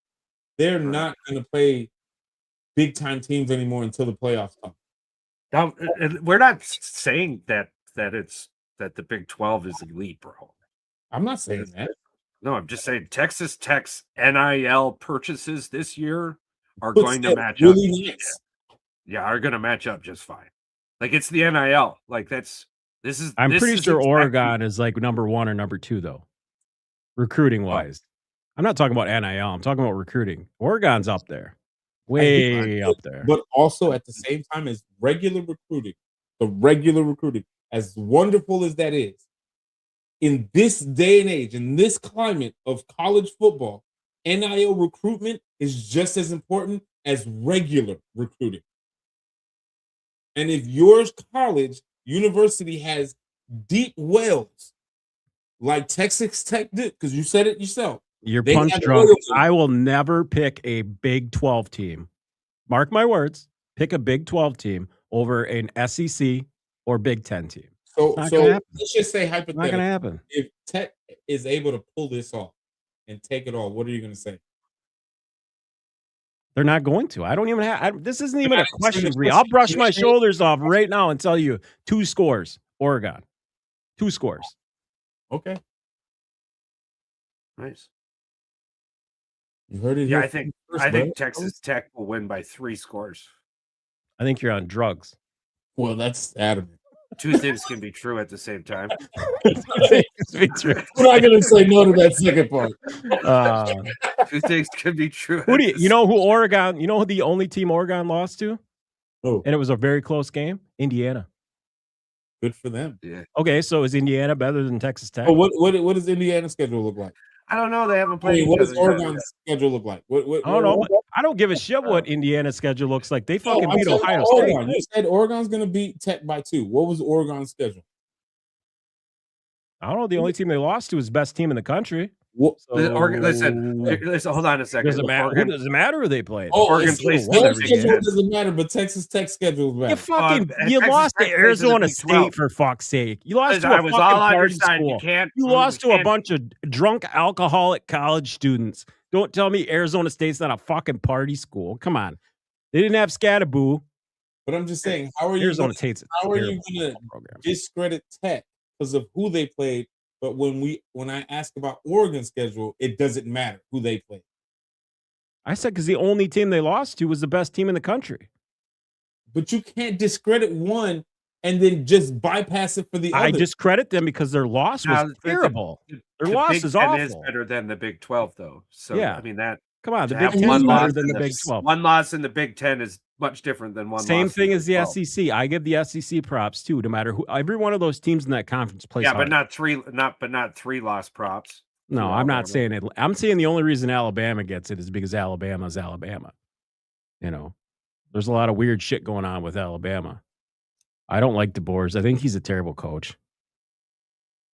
They're not going to play big-time teams anymore until the playoffs come. Now, we're not saying that the Big 12 is elite, bro. I'm not saying that. No, I'm just saying Texas Tech's NIL purchases this year are going to match up. Nice. Yeah, are going to match up just fine. Like, it's the NIL. Like, I'm pretty sure Oregon is like number 1 or number 2, though, recruiting wise. I'm not talking about NIL. I'm talking about recruiting. Oregon's up there, way up there. But also at the same time as regular recruiting, as wonderful as that is, in this day and age, in this climate of college football, NIL recruitment is just as important as regular recruiting. And if your college, university has deep wells like Texas Tech did, because you said it yourself, you're punch drunk. I will never pick a Big 12 team. Mark my words. Pick a Big 12 team over an SEC or Big 10 team. So let's just say hypothetically, not going to happen. If Tech is able to pull this off, and take it all, what are you going to say? They're not going to. I don't even have. This isn't even a question for you. question. I'll brush my shoulders off right now and tell you 2 scores. Oregon, 2 scores. Okay. Nice. You heard it. Yeah, here I think bro. Texas Tech will win by 3 scores. I think you're on drugs. Well, that's adamant. 2 things can be true at the same time. We're not going to say no to that second part. 2 things can be true. Who do you know who Oregon? You know who the only team Oregon lost to? Oh, And it was a very close game. Indiana. good for them. Yeah. Okay, so is Indiana better than Texas Tech? Oh, what does Indiana's schedule look like? I don't know. They haven't I played mean, each what does other yet. Oregon's schedule look like? What, I don't know. But I don't give a shit what Indiana's schedule looks like. They fucking I'm beat talking Ohio about State. Oregon. You said Oregon's going to beat Tech by 2. What was Oregon's schedule? I don't know. The only team they lost to is the best team in the country. What? So, Listen, hold on a second. Does it matter? Who does it matter who they played? Oh, Oregon it's- plays their every schedule game. doesn't matter, but Texas Tech schedule You matters. fucking and you Texas lost to Tech plays in the Arizona Big State 12. for fuck's sake. You lost to a I fucking was all on your party side. school. You can't. You lost to a bunch of drunk alcoholic college students. Don't tell me Arizona State's not a fucking party school. Come on. They didn't have Scattaboo. But I'm just saying, how are you Arizona gonna, State's a how are you terrible going to football program. discredit Tech because of who they played? But when I ask about Oregon's schedule, it doesn't matter who they played. I said because the only team they lost to was the best team in the country. But you can't discredit one and then just bypass it for the I other. discredit them because their loss was Now, terrible. Their The loss Big is 10 awful. is better than the Big 12, though. So Yeah. I mean that Come on, the to Big have 10 is one better loss than in the the Big 12. one loss in the Big 10 is much different than one. Same loss thing in as the Big 12. SEC. I give the SEC props too, no matter who. Every one of those teams in that conference plays Yeah, hard. but not 3 loss props. No, to I'm not Alabama. saying it. I'm saying the only reason Alabama gets it is because Alabama's Alabama. You know, there's a lot of weird shit going on with Alabama. I don't like DeBoers. I think he's a terrible coach.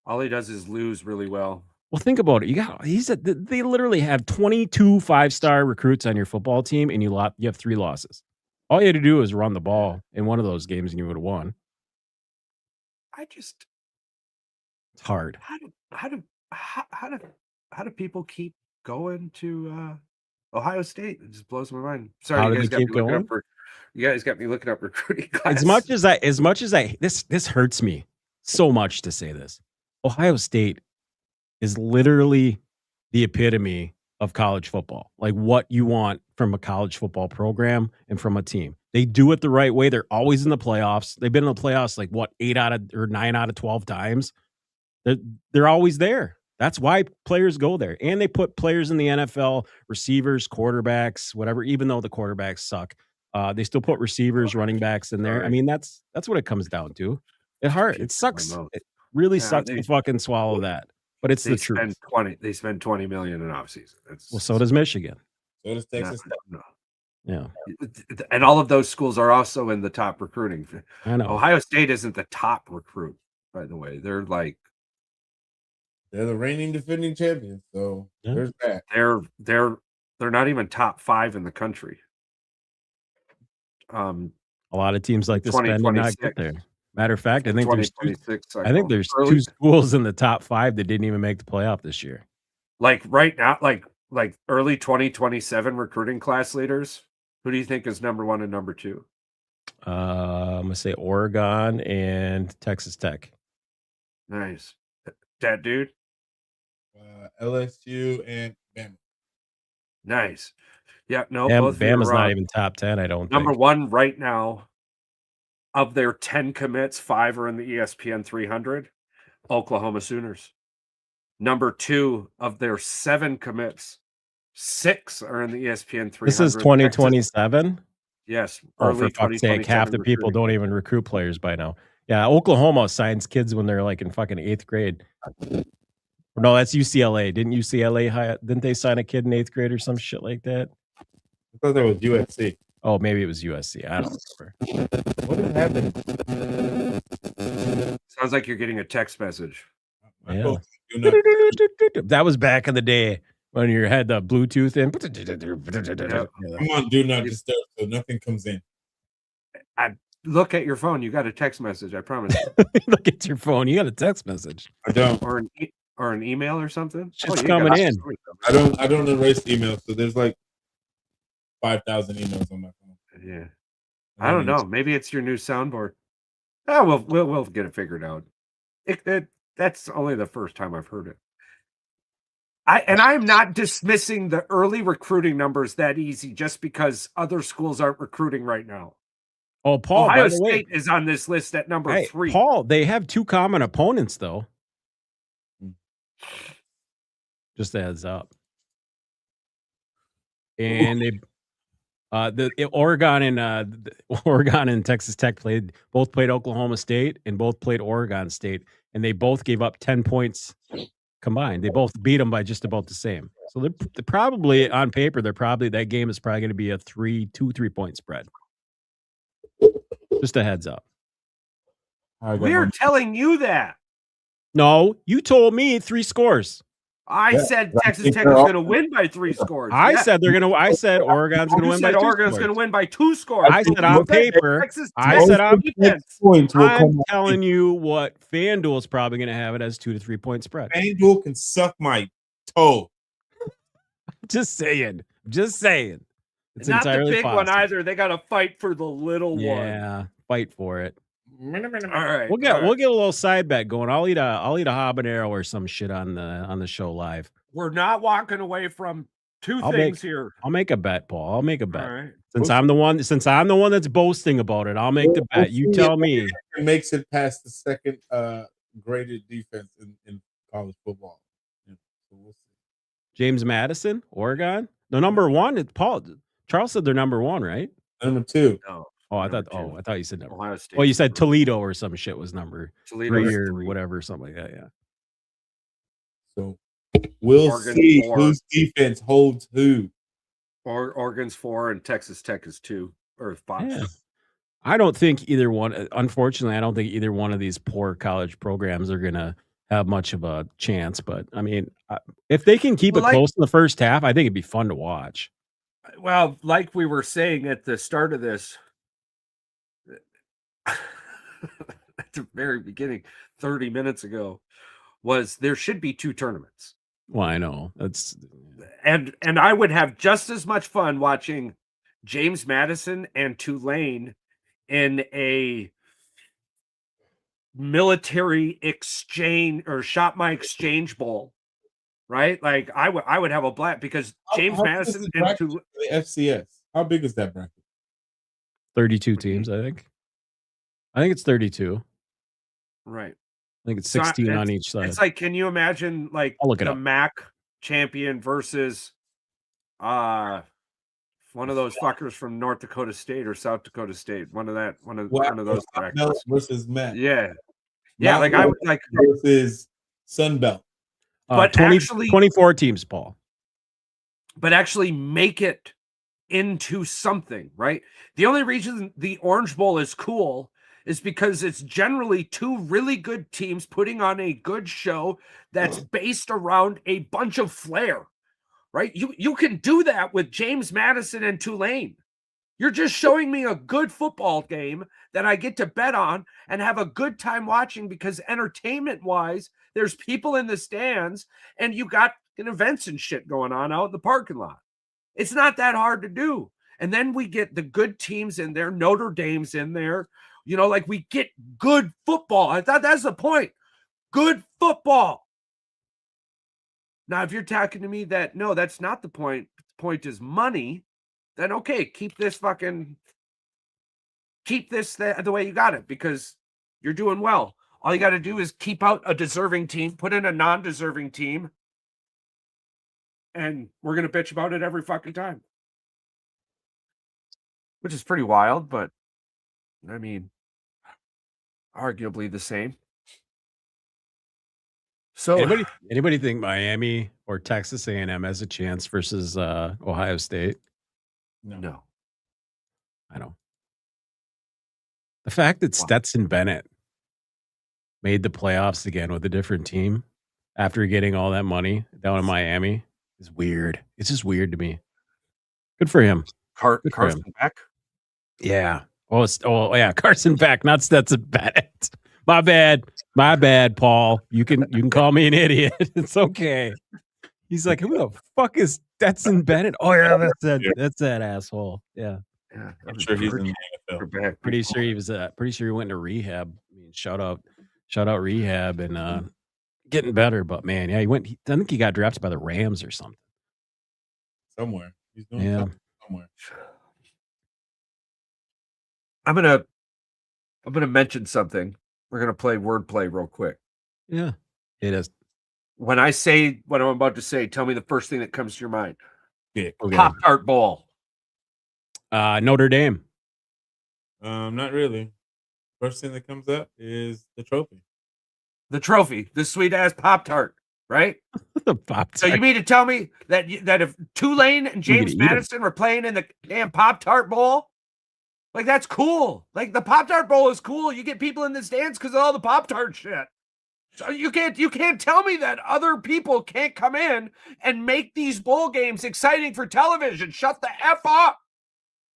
All he does is lose really well. Well, think about it. They literally have 22 5-star recruits on your football team, and you have 3 losses. All you had to do is run the ball in one of those games, and you would have won. It's hard. How do people keep going to Ohio State? It just blows my mind. Sorry, How you do guys they got me keep looking going? up you guys got me looking up recruiting class. As much as this hurts me so much to say this. Ohio State is literally the epitome of college football. Like what you want from a college football program and from a team. They do it the right way. They're always in the playoffs. They've been in the playoffs like 9 out of 12 times. They're always there. That's why players go there. And they put players in the NFL, receivers, quarterbacks, whatever, even though the quarterbacks suck. They still put receivers, running backs in there. I mean, that's what it comes down to. It sucks. It really sucks to fucking swallow that. But it's the truth. They spend $20 million in offseason. Well, so does Michigan. So does Texas. No. Yeah. And all of those schools are also in the top recruiting. I know. Ohio State isn't the top recruit, by the way. They're They're the reigning defending champions. So there's that. They're not even top 5 in the country. A lot of teams like to spend and not get there. Matter of fact, I think there's 2 schools in the top 5 that didn't even make the playoff this year. Like right now, like early 2027 recruiting class leaders. Who do you think is number 1 and number 2? I'm gonna say Oregon and Texas Tech. Nice. That dude. LSU and Bama. Nice. Yeah, no, Bama's not even top 10, I don't Number think. 1 right now, of their 10 commits, 5 are in the ESPN 300, Oklahoma Sooners. Number 2 of their 7 commits, 6 are in the ESPN 300. This is 2027? Yes. Oh, for fuck's sake, half the people don't even recruit players by now. Yeah, Oklahoma signs kids when they're like in fucking 8th grade. No, that's UCLA. Didn't they sign a kid in 8th grade or some shit like that? I thought that was USC. Oh, maybe it was USC. I don't remember. What is happening? Sounds like you're getting a text message. Yeah. That was back in the day when you had the Bluetooth in. I'm on Do Not Disturb, so nothing comes in. Look at your phone. You got a text message. I promise. Look at your phone. You got a text message. I don't. Or an email or something. Shit's coming in. I don't erase emails, so there's like 5,000 emails on my phone. Yeah. I don't know. Maybe it's your new soundboard. Oh, we'll get it figured out. That's only the first time I've heard it. I'm not dismissing the early recruiting numbers that easy just because other schools aren't recruiting right now. Oh, Paul, Ohio State is on this list at number 3. Paul, they have 2 common opponents though. Just a heads up. And they Oregon and Texas Tech both played Oklahoma State and both played Oregon State, and they both gave up 10 points combined. They both beat them by just about the same. So they're probably on paper. That game is probably going to be a 3-point spread. Just a heads up. We're telling you that. No, you told me 3 scores. I said Texas Tech is going to win by 3 scores. I said Oregon's going to win by 2 scores. Oregon's going to win by 2 scores. I said on paper. I'm telling you what FanDuel is probably going to have it as 2 to 3 point spread. FanDuel can suck my toe. Just saying. It's not entirely the big possible. one either. They got to fight for the little one. Yeah, fight for it. All right. We'll get a little side bet going. I'll eat a habanero or some shit on the show live. We're not walking away from 2 things here. I'll make a bet, Paul. I'll make a bet. All right. Since I'm the one that's boasting about it, I'll make the bet. You tell me. It makes it past the second graded defense in college football. Yeah, so we'll see. James Madison, Oregon. The number 1 is Paul. Charles said they're number 1, right? Number 2. No. Oh, I thought you said number. Ohio State. Well, you said Toledo or some shit was number Toledo 3 or whatever, something like that. Yeah. So we'll Oregon's see 4. whose defense holds who. Oregon's 4 and Texas Tech is 2 or 5. Yeah. I don't think either one. Unfortunately, I don't think either one of these poor college programs are gonna have much of a chance. But I mean, if they can keep it close in the first half, I think it'd be fun to watch. Well, like we were saying at the start of this, at the very beginning, 30 minutes ago, was there should be 2 tournaments. Well, I know and I would have just as much fun watching James Madison and Tulane in a military exchange or shot my exchange bowl, right? Like I would have a blast because James Madison and the FCS. How big is that bracket? 32 teams, I think. I think it's 32. Right. I think it's 16 on each side. It's like, can you imagine like the MAC champion versus one of those fuckers from North Dakota State or South Dakota State? One of those brackets versus MAC. Yeah. Yeah, like I would like versus Sunbelt. But 24 teams, Paul. But actually make it into something, right? The only reason the Orange Bowl is cool is because it's generally 2 really good teams putting on a good show that's based around a bunch of flair, right? You can do that with James Madison and Tulane. You're just showing me a good football game that I get to bet on and have a good time watching because entertainment-wise, there's people in the stands and you got events and shit going on out in the parking lot. It's not that hard to do. And then we get the good teams in there, Notre Dame's in there. You know, like we get good football. I thought that's the point. Good football. Now, if you're talking to me that, no, that's not the point. The point is money. Then, okay, keep this the way you got it because you're doing well. All you got to do is keep out a deserving team, put in a non-deserving team, and we're going to bitch about it every fucking time. Which is pretty wild, but I mean, arguably the same. So anybody think Miami or Texas A&M has a chance versus Ohio State? No. I know. The fact that Stetson Bennett made the playoffs again with a different team after getting all that money down in Miami is weird. It's just weird to me. Good for him. Carson Beck? Yeah. Oh yeah, Carson Beck, not Stetson Bennett. My bad, Paul. You can call me an idiot. It's okay. He's like, who the fuck is Stetson Bennett? Oh yeah, that's that asshole. Yeah. Yeah, I'm sure he's in the NFL. Pretty sure he was. Pretty sure he went to rehab. I mean, shout out rehab and getting better. But man, yeah, I think he got drafted by the Rams or something. Somewhere he's doing something somewhere. I'm gonna mention something. We're gonna play wordplay real quick. Yeah, it is. When I say what I'm about to say, tell me the first thing that comes to your mind. Yeah. Okay. Pop-Tart Bowl. Notre Dame. Not really. First thing that comes up is the trophy. The trophy, the sweet ass Pop-Tart, right? The Pop-Tart. So you mean to tell me that if Tulane and James Madison were playing in the damn Pop-Tart Bowl, like that's cool. Like the Pop-Tart Bowl is cool. You get people in the stands because of all the Pop-Tart shit. So you can't tell me that other people can't come in and make these bowl games exciting for television. Shut the F up.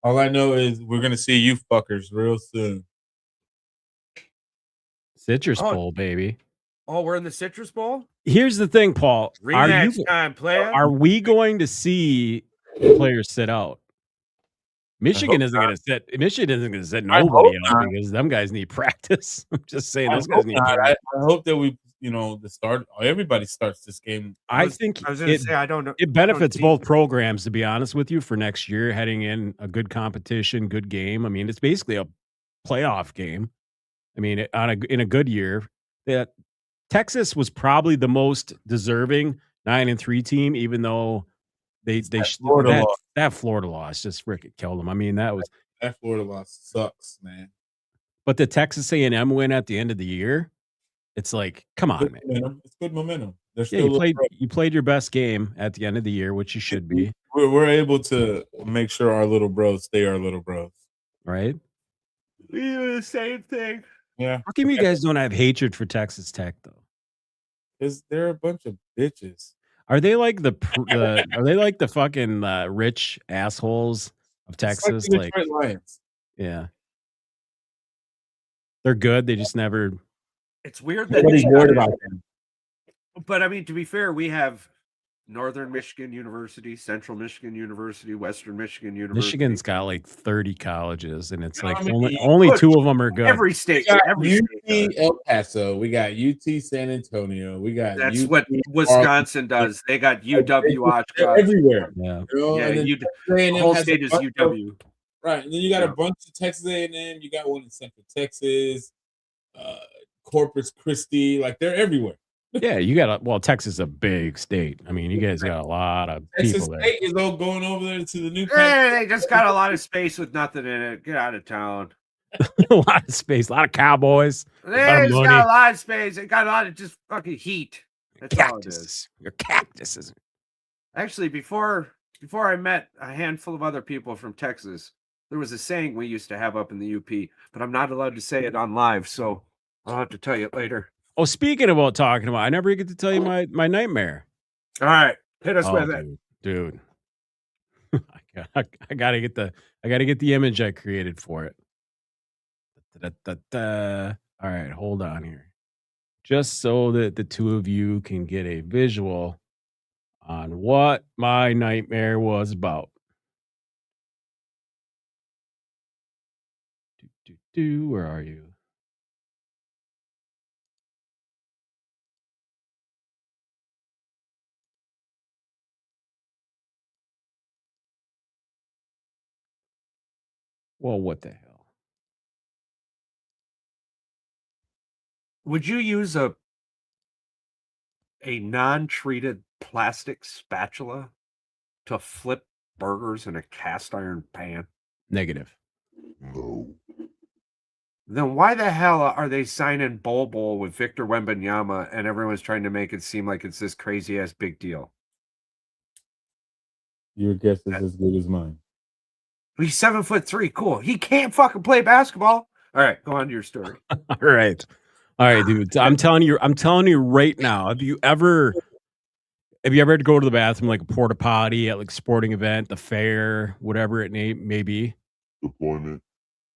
All I know is we're gonna see you fuckers real soon. Citrus Bowl, baby. Oh, we're in the Citrus Bowl? Here's the thing, Paul. Rematch time, player. Are we going to see players sit out? Michigan isn't going to sit. Michigan isn't going to sit nobody out because them guys need practice. I'm just saying, those guys need. I hope that we, everybody starts this game. I think I was going to say, I don't know. It benefits both programs, to be honest with you, for next year, heading in a good competition, good game. I mean, it's basically a playoff game. I mean, in a good year, that Texas was probably the most deserving 9-3 team, even though that Florida loss just freaking killed them. I mean, that Florida loss sucks, man. But the Texas A&M win at the end of the year, it's like, come on, man. Momentum. It's good momentum. You played your best game at the end of the year, which you should be. We're able to make sure our little bros stay our little bros, right? We do the same thing. Yeah. How come you guys don't have hatred for Texas Tech though? Because they're a bunch of bitches. Are they like the fucking rich assholes of Texas? Like Lions. Yeah, they're good. They just never. It's weird that nobody's worried about them. But I mean, to be fair, we have Northern Michigan University, Central Michigan University, Western Michigan University. Michigan's got like 30 colleges, and it's like only 2 of them are good. Every state, UT El Paso, we got UT San Antonio, we got. That's what Wisconsin does. They got UW Oshkosh everywhere. Yeah, the whole state is UW. Right, and then you got a bunch of Texas A&M. You got one in Central Texas, Corpus Christi. Like they're everywhere. Yeah, you got Texas is a big state. I mean, you guys got a lot of people there. Texas State is all going over there to the new. They just got a lot of space with nothing in it. Get out of town. A lot of space, a lot of cowboys. They just got a lot of space. They got a lot of just fucking heat. That's all it is. Your cactuses. Actually, before I met a handful of other people from Texas, there was a saying we used to have up in the UP, but I'm not allowed to say it on live, so I'll have to tell you later. Oh, speaking about talking about, I never get to tell you my nightmare. All right, hit us with it, dude. I gotta get the image I created for it. All right, hold on here, just so that the two of you can get a visual on what my nightmare was about. Where are you? Well, what the hell? Would you use a non-treated plastic spatula to flip burgers in a cast iron pan? Negative. No. Then why the hell are they signing Bowl with Victor Wembanyama and everyone's trying to make it seem like it's this crazy ass big deal? Your guess is as good as mine. He's 7'3". Cool. He can't fucking play basketball. All right, go on to your story. All right, dude. I'm telling you right now. Have you ever had to go to the bathroom, like a porta potty at like a sporting event, the fair, whatever it may be? Deployment.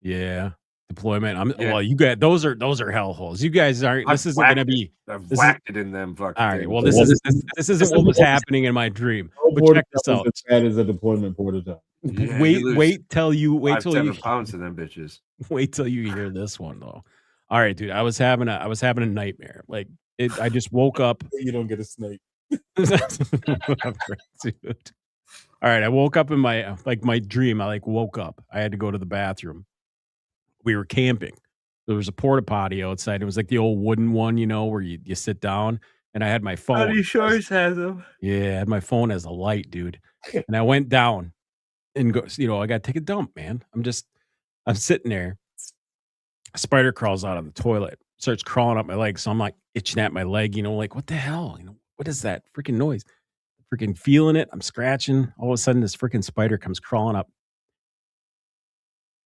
Yeah. deployment. Well, you guys, those are hellholes. You guys aren't. This isn't going to be. I've whacked it in them fucking. All right. things. Well, this isn't what was happening in my dream. But check this out. That is a deployment porta john. Yeah, wait till you 7 pounds of them bitches. Wait till you hear this one though. All right, dude. I was having a nightmare. Like I just woke up. You don't get a snake. Whatever, dude. All right, I woke up in my dream. I woke up. I had to go to the bathroom. We were camping. There was a porta potty outside. It was like the old wooden one, where you sit down. And I had my phone. Buddy Shores has them. Yeah, I had my phone as a light, dude. And I went down and go. I got to take a dump, man. I'm sitting there. A spider crawls out of the toilet, starts crawling up my leg. So I'm like itching at my leg, what the hell? What is that freaking noise? Freaking feeling it. I'm scratching. All of a sudden, this freaking spider comes crawling up,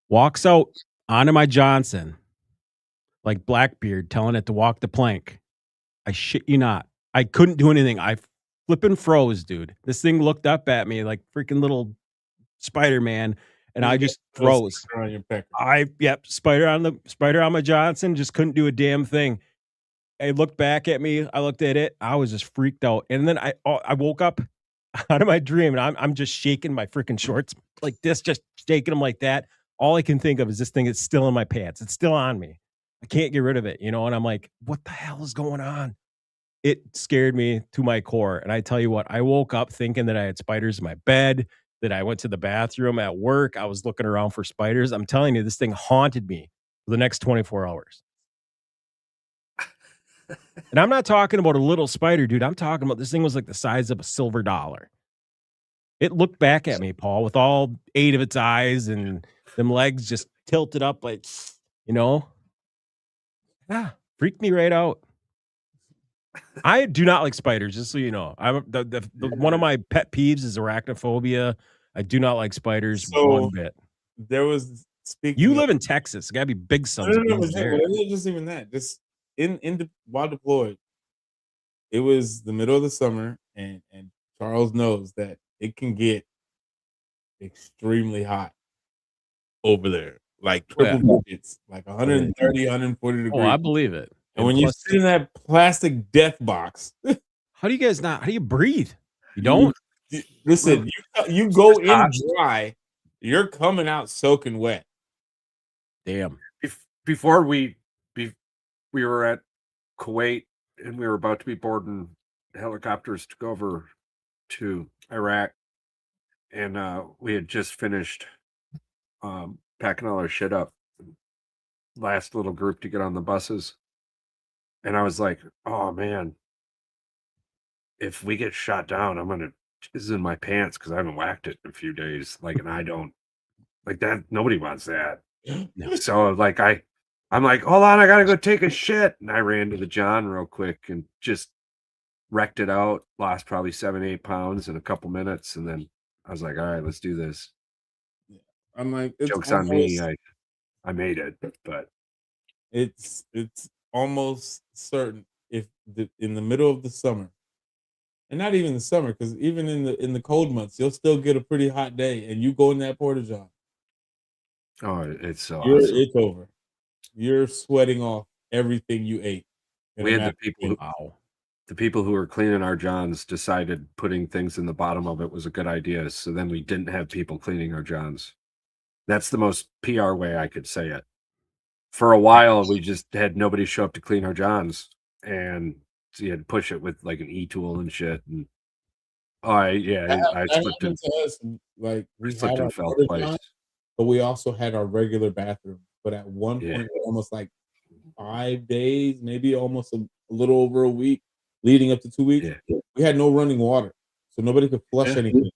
walks out onto my Johnson, like Blackbeard telling it to walk the plank. I shit you not. I couldn't do anything. I flipping froze, dude. This thing looked up at me like freaking little Spider-Man, and I just froze. Spider on my Johnson. Just couldn't do a damn thing. It looked back at me. I looked at it. I was just freaked out. And then I woke up out of my dream, and I'm just shaking my freaking shorts like this, just shaking them like that. All I can think of is this thing is still in my pants. It's still on me. I can't get rid of it, And I'm like, what the hell is going on? It scared me to my core. And I tell you what, I woke up thinking that I had spiders in my bed, that I went to the bathroom at work. I was looking around for spiders. I'm telling you, this thing haunted me for the next 24 hours. And I'm not talking about a little spider, dude. I'm talking about this thing was like the size of a silver dollar. It looked back at me, Paul, with all 8 of its eyes and them legs just tilted up like, freaked me right out. I do not like spiders, just so you know. I'm one of my pet peeves is arachnophobia. I do not like spiders one bit. There was You live in Texas. It gotta be big sons of bees there. It wasn't just even that. Just while deployed, it was the middle of the summer, and Charles knows that it can get extremely hot over there, like triple digits, like 130, 140 degrees. Oh, I believe it. And when you sit in that plastic death box, how do you breathe? You don't? Listen, you go in dry, you're coming out soaking wet. Damn. Before we were at Kuwait, and we were about to be boarding helicopters to go over to Iraq, and we had just finished packing all our shit up. Last little group to get on the buses. And I was like, oh man, if we get shot down, I'm gonna jizz in my pants because I haven't whacked it in a few days. And I don't like that. Nobody wants that. No. So I'm like, hold on, I gotta go take a shit. And I ran to the John real quick and just wrecked it out, lost probably 7-8 pounds in a couple minutes. And then I was like, all right, let's do this. I'm like, joke's on me. I made it, but it's almost certain if in the middle of the summer, and not even the summer, because even in the cold months, you'll still get a pretty hot day, and you go in that porta john. Oh, it's so awesome. It's over. You're sweating off everything you ate. We had the people who were cleaning our johns decided putting things in the bottom of it was a good idea. So then we didn't have people cleaning our johns. That's the most PR way I could say it. For a while, we just had nobody show up to clean our johns, and so you had to push it with like an e-tool and shit. And I slipped and fell twice. But we also had our regular bathroom. But at one point, almost like 5 days, maybe almost a little over a week, leading up to 2 weeks, we had no running water, so nobody could flush anything.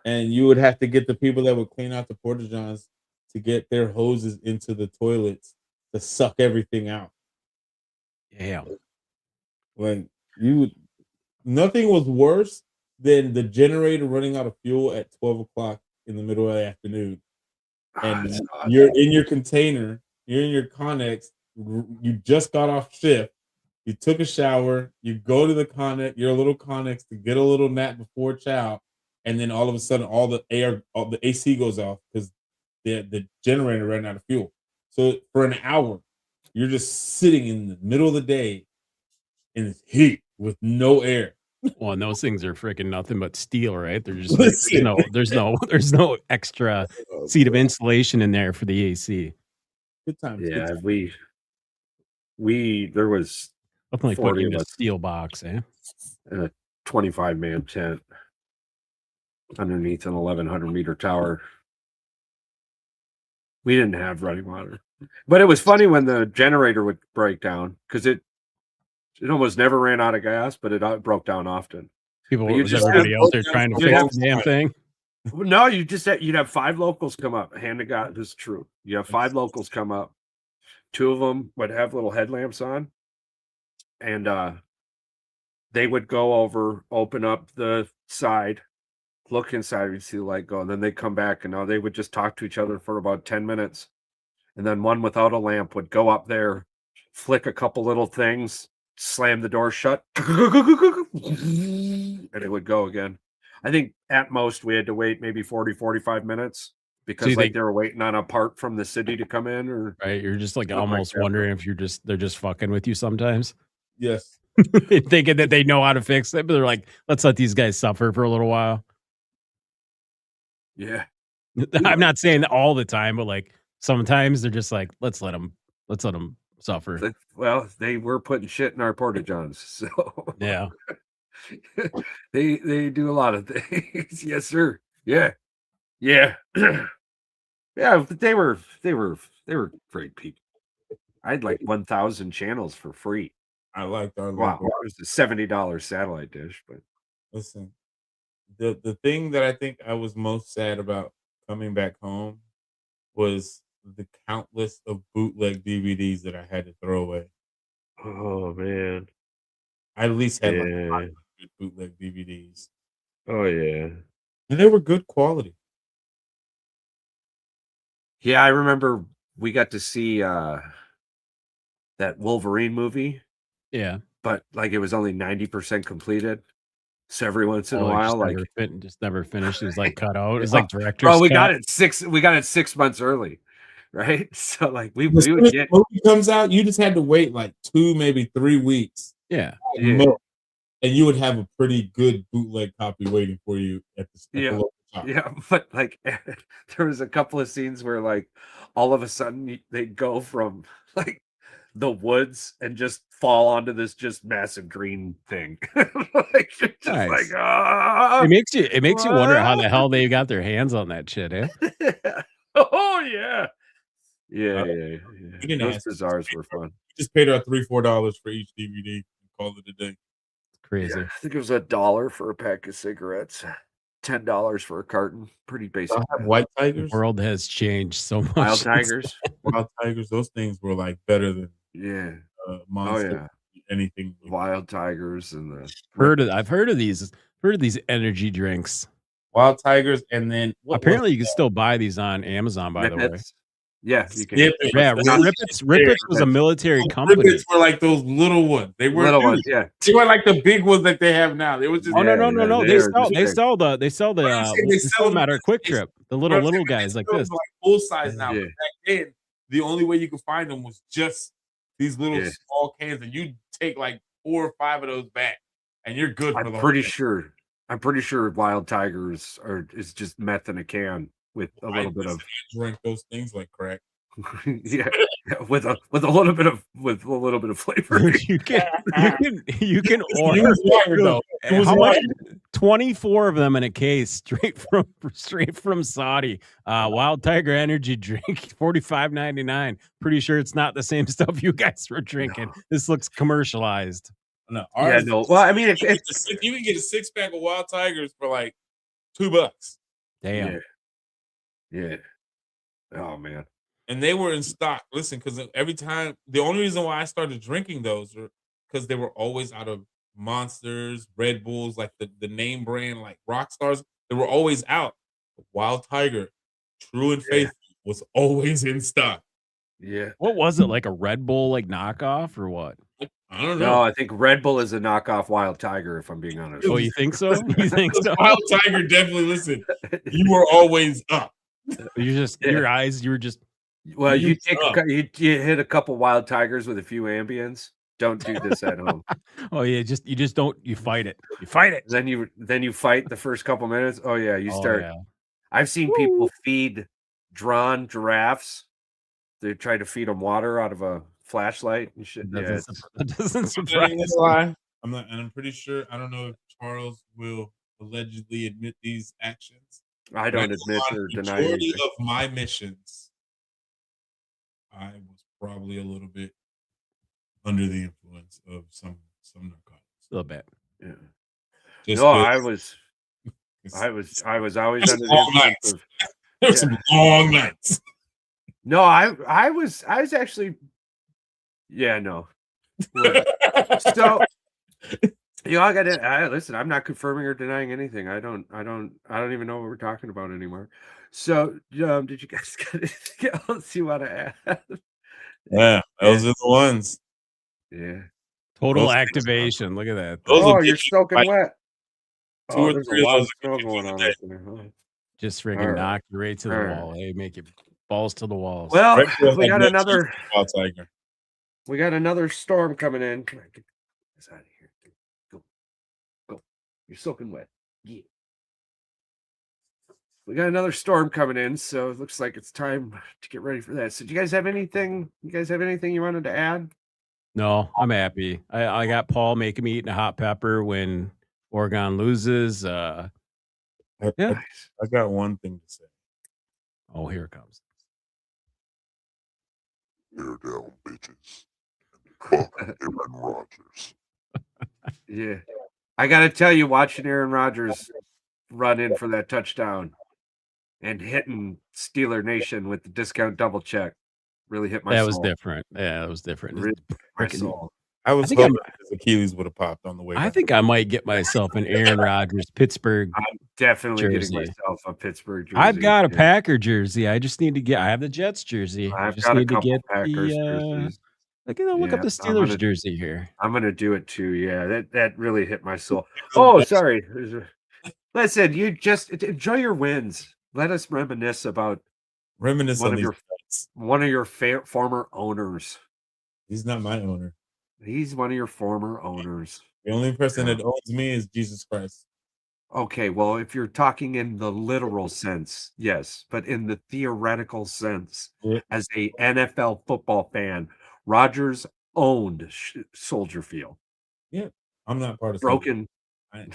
And you would have to get the people that would clean out the porta johns to get their hoses into the toilets to suck everything out. Yeah. Nothing was worse than the generator running out of fuel at 12 o'clock in the middle of the afternoon. And you're in your container, you're in your Connex, you just got off shift, you took a shower, you go to the your little Connex to get a little nap before chow, and then all of a sudden all the AC goes off because the generator ran out of fuel. So for an hour, you're just sitting in the middle of the day in this heat with no air. Well, and those things are freaking nothing but steel, right? They're just like, there's no extra seat of insulation in there for the AC. Good times. Yeah, there was Definitely 40 putting in of a us steel box, eh? in a 25-man tent underneath an 1,100-meter tower. We didn't have running water, but it was funny when the generator would break down because it almost never ran out of gas, but it broke down often. Was everybody out there trying to fix the damn thing? No, you'd have 5 locals come up. Hand to God, this is true. You have 5 locals come up. 2 of them would have little headlamps on, and they would go over, open up the side, look inside, and see the light go, and then they'd come back, and now they would just talk to each other for about 10 minutes. And then one without a lamp would go up there, flick a couple little things, slam the door shut, and it would go again. I think at most we had to wait maybe 40, 45 minutes because they were waiting on a part from the city to come in, or right. You're just like almost wondering if they're just fucking with you sometimes. Yes. Thinking that they know how to fix it, but they're like, let's let these guys suffer for a little while. Yeah. I'm not saying that all the time, but like sometimes they're just like, let's let them suffer. Well, they were putting shit in our porta johns, so yeah. they do a lot of things. Yes, sir. Yeah. Yeah. Yeah, but they were great people. I had like 1,000 channels for free. I liked our wow. It was a $70 satellite dish, but listen, the thing that I think I was most sad about coming back home was the countless of bootleg DVDs that I had to throw away. Oh man. I at least had like 500 bootleg DVDs. Oh yeah. And they were good quality. Yeah, I remember we got to see that Wolverine movie. Yeah. But like it was only 90% completed. So every once in a while, just never finished. It was like cut out. It was like director's cut. We got it 6 months early, right? So like we would get movie comes out, you just had to wait like 2, maybe 3 weeks. Yeah. And you would have a pretty good bootleg copy waiting for you at the local shop. Yeah, but like there was a couple of scenes where like all of a sudden they'd go from like the woods and just fall onto this just massive green thing. Like, just nice. Like, it makes you wonder how the hell they got their hands on that shit, eh? Oh yeah. Yeah. Those bazaars were fun. We just paid our $3-4 for each DVD and called it a day. Crazy. Yeah, I think it was $1 for a pack of cigarettes. $10 for a carton. Pretty basic. White Tigers. The world has changed so much. Wild Tigers. Wild Tigers. Those things were like better than Monster. Anything. Wild Tigers and I've heard of these energy drinks. Wild Tigers, and then apparently you can still buy these on Amazon. By the way. Yeah, you can. Yeah, Rippets was a military company. Rippets were like those little ones. They were little ones. Yeah, they were like the big ones that they have now. They was just no. They sell them at our Quick Trip. The little guys like this, like full size now. But back then, the only way you could find them was just these little small cans, and you take like 4 or 5 of those back, and you're good. I'm pretty sure Wild Tigers is just meth in a can. With a little bit of drink those things like crack. Yeah, with a little bit of flavor. you can order how much? 24 of them in a case, straight from Saudi. Wild Tiger energy drink, $45.99. Pretty sure it's not the same stuff you guys were drinking. No. This looks commercialized. No, well, I mean, you can get a 6-pack of Wild Tigers for like $2. Damn. Yeah. Oh man. And they were in stock. Listen, because every time, the only reason why I started drinking those were because they were always out of Monsters, Red Bulls, like the name brand, like Rock Stars. They were always out. Wild Tiger, true and faithful, was always in stock. Yeah. What was it, like a Red Bull like knockoff or what? I don't know. No, I think Red Bull is a knockoff Wild Tiger, if I'm being honest. Oh, you think so? You think so? Wild Tiger, definitely, listen, you were always up. You're just your eyes. You were just Well, you you hit a couple wild tigers with a few Ambiens. Don't do this at home. oh yeah, you just don't. You fight it. You fight it. Then you fight the first couple minutes. Oh yeah, you Oh, start. yeah. I've seen people feed drawn giraffes. They try to feed them water out of a flashlight and shit. Yeah, That doesn't I'm surprise me. lie. I'm not, and I'm pretty sure. I don't know if Charles will allegedly admit these actions. I don't admit or deny Majority anything. of my missions, I was probably a little bit under the influence of some narcotics. A little bit. Yeah. Just No, 'cause I was always under There's the long influence nights. of. There's some long nights. No, I was actually. Yeah, no. So I got it. Listen, I'm not confirming or denying anything. I don't even know what we're talking about anymore. So, did you guys got anything else you want to add? Yeah, those are the ones. Yeah. Total Those- activation. Look at that. Those will Oh, get you're you soaking like wet. two or There's three a of lot those of snow will get you going through on the day. up in there. Huh? Just All freaking right. knock you right to the All right. wall. Hey, make it balls to the walls. Well, Regular we got like another. wild tiger. We got another storm coming in. Come on, get this out of here. Go. You're soaking wet. Yeah. We got another storm coming in, so it looks like it's time to get ready for that. So, do you guys have anything? You wanted to add? No, I'm happy. I got Paul making me eat a hot pepper when Oregon loses. I Yeah. got one thing to say. Oh, here it comes. Bear down, bitches. Fuck Aaron Rodgers. Yeah. I got to tell you, watching Aaron Rodgers run in for that touchdown and hitting Steeler Nation with the discount double check really hit my soul. That was different. Yeah, that was different. Really hit my Freaking- soul. I was think hoping his Achilles would have popped on the way. I back. think I might get myself an Aaron Rodgers Pittsburgh. I'm definitely jersey. getting myself a Pittsburgh jersey. I've got a Yeah. Packer jersey. I just need to get. I have the Jets jersey. I I've just got a need to couple get Packers the. jerseys. Look Yeah, up the I'm Steelers gonna- jersey here. I'm gonna do it too. Yeah, that really hit my soul. Oh, sorry. Listen, you just enjoy your wins. Let us reminisce about Reminisce one on of these your fights. one of your former owners. He's not my owner. He's one of your former owners. The only person Yeah. that owns me is Jesus Christ. Okay, well, if you're talking in the literal sense, yes, but in the theoretical sense, Yeah. as a NFL football fan, Rodgers owned Soldier Field. I'm not part of Broken. I-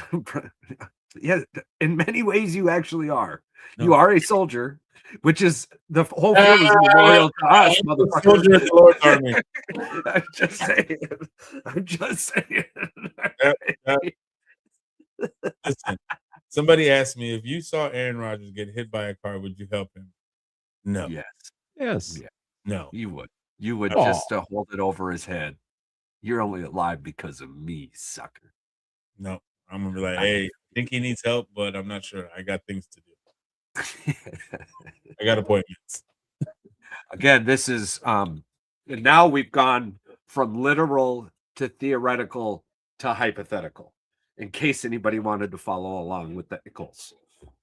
Yeah, in many ways, you actually are. No. You are a soldier, which is the whole field is memorial to us, I'm a soldier of the Lord's army. I'm just saying. I'm just saying. Listen, somebody asked me if you saw Aaron Rodgers get hit by a car, would you help him? No, Yes, Yes. Yeah. no. you would. You would Aw. just hold it over his head. You're only alive because of me, sucker. No, I'm gonna be like, hey, I think he needs help, but I'm not sure. I got things to do. I got appointments. Again, this is and now we've gone from literal to theoretical to hypothetical. In case anybody wanted to follow along with the Nichols.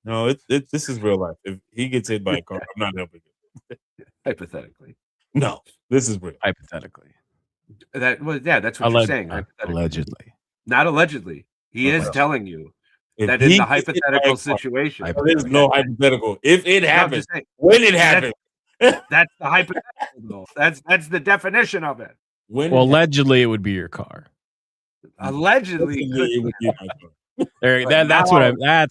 No, this is real life. If he gets hit by a car, I'm not helping him. Hypothetically. No, this is real. Hypothetically. That's what you're saying. Hypothetically. Allegedly. Not allegedly. He is Okay. telling you If that in he the gets hit by a hypothetical car, situation. there's no hypothetical. If it No, I'm happens, just saying, when it happens, that's the hypothetical though. That's the definition of it. when Well, it allegedly, it would be your car. Allegedly, happens, it would be my car. There, But that's now-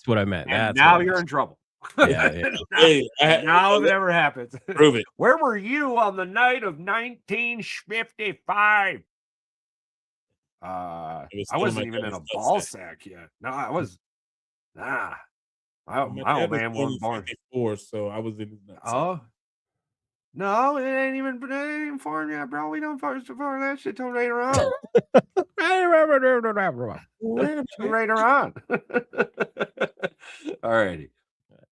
what I meant. and That's now what I you're in meant. trouble. Yeah. Hey, Now it never happens. prove it. Where were you on the night of 1955? It was I still wasn't my even in a dad's ball nutsack. sack yet. No, I was. My My old dad was man born wasn't in born. 54, so I was in his nuts. Oh. No, it ain't even for yet, bro. We don't first for that shit till later on. Later on. All righty.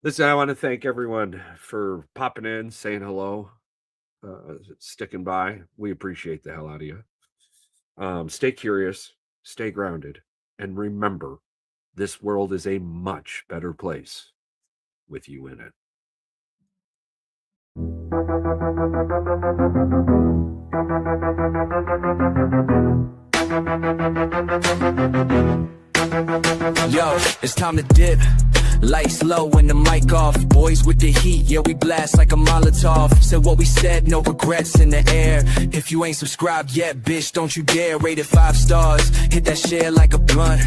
Listen, I want to thank everyone for popping in, saying hello, sticking by. We appreciate the hell out of you. Stay curious, stay grounded, and remember, this world is a much better place with you in it. Yo, it's time to dip. Lights low and the mic off. Boys with the heat, yeah, we blast like a Molotov. Said what we said, no regrets in the air. If you ain't subscribed yet, bitch, don't you dare. Rate it 5 stars, hit that share like a blunt.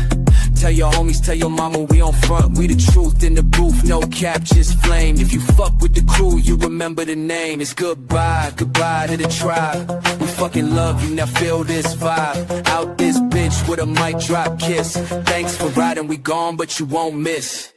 Tell your homies, tell your mama we on front. We the truth in the booth, no cap, just flame. If you fuck with the crew, you remember the name. It's goodbye, goodbye to the tribe. We fucking love you, now feel this vibe. Out this bitch with a mic drop kiss. Thanks for riding, we gone, but you won't miss.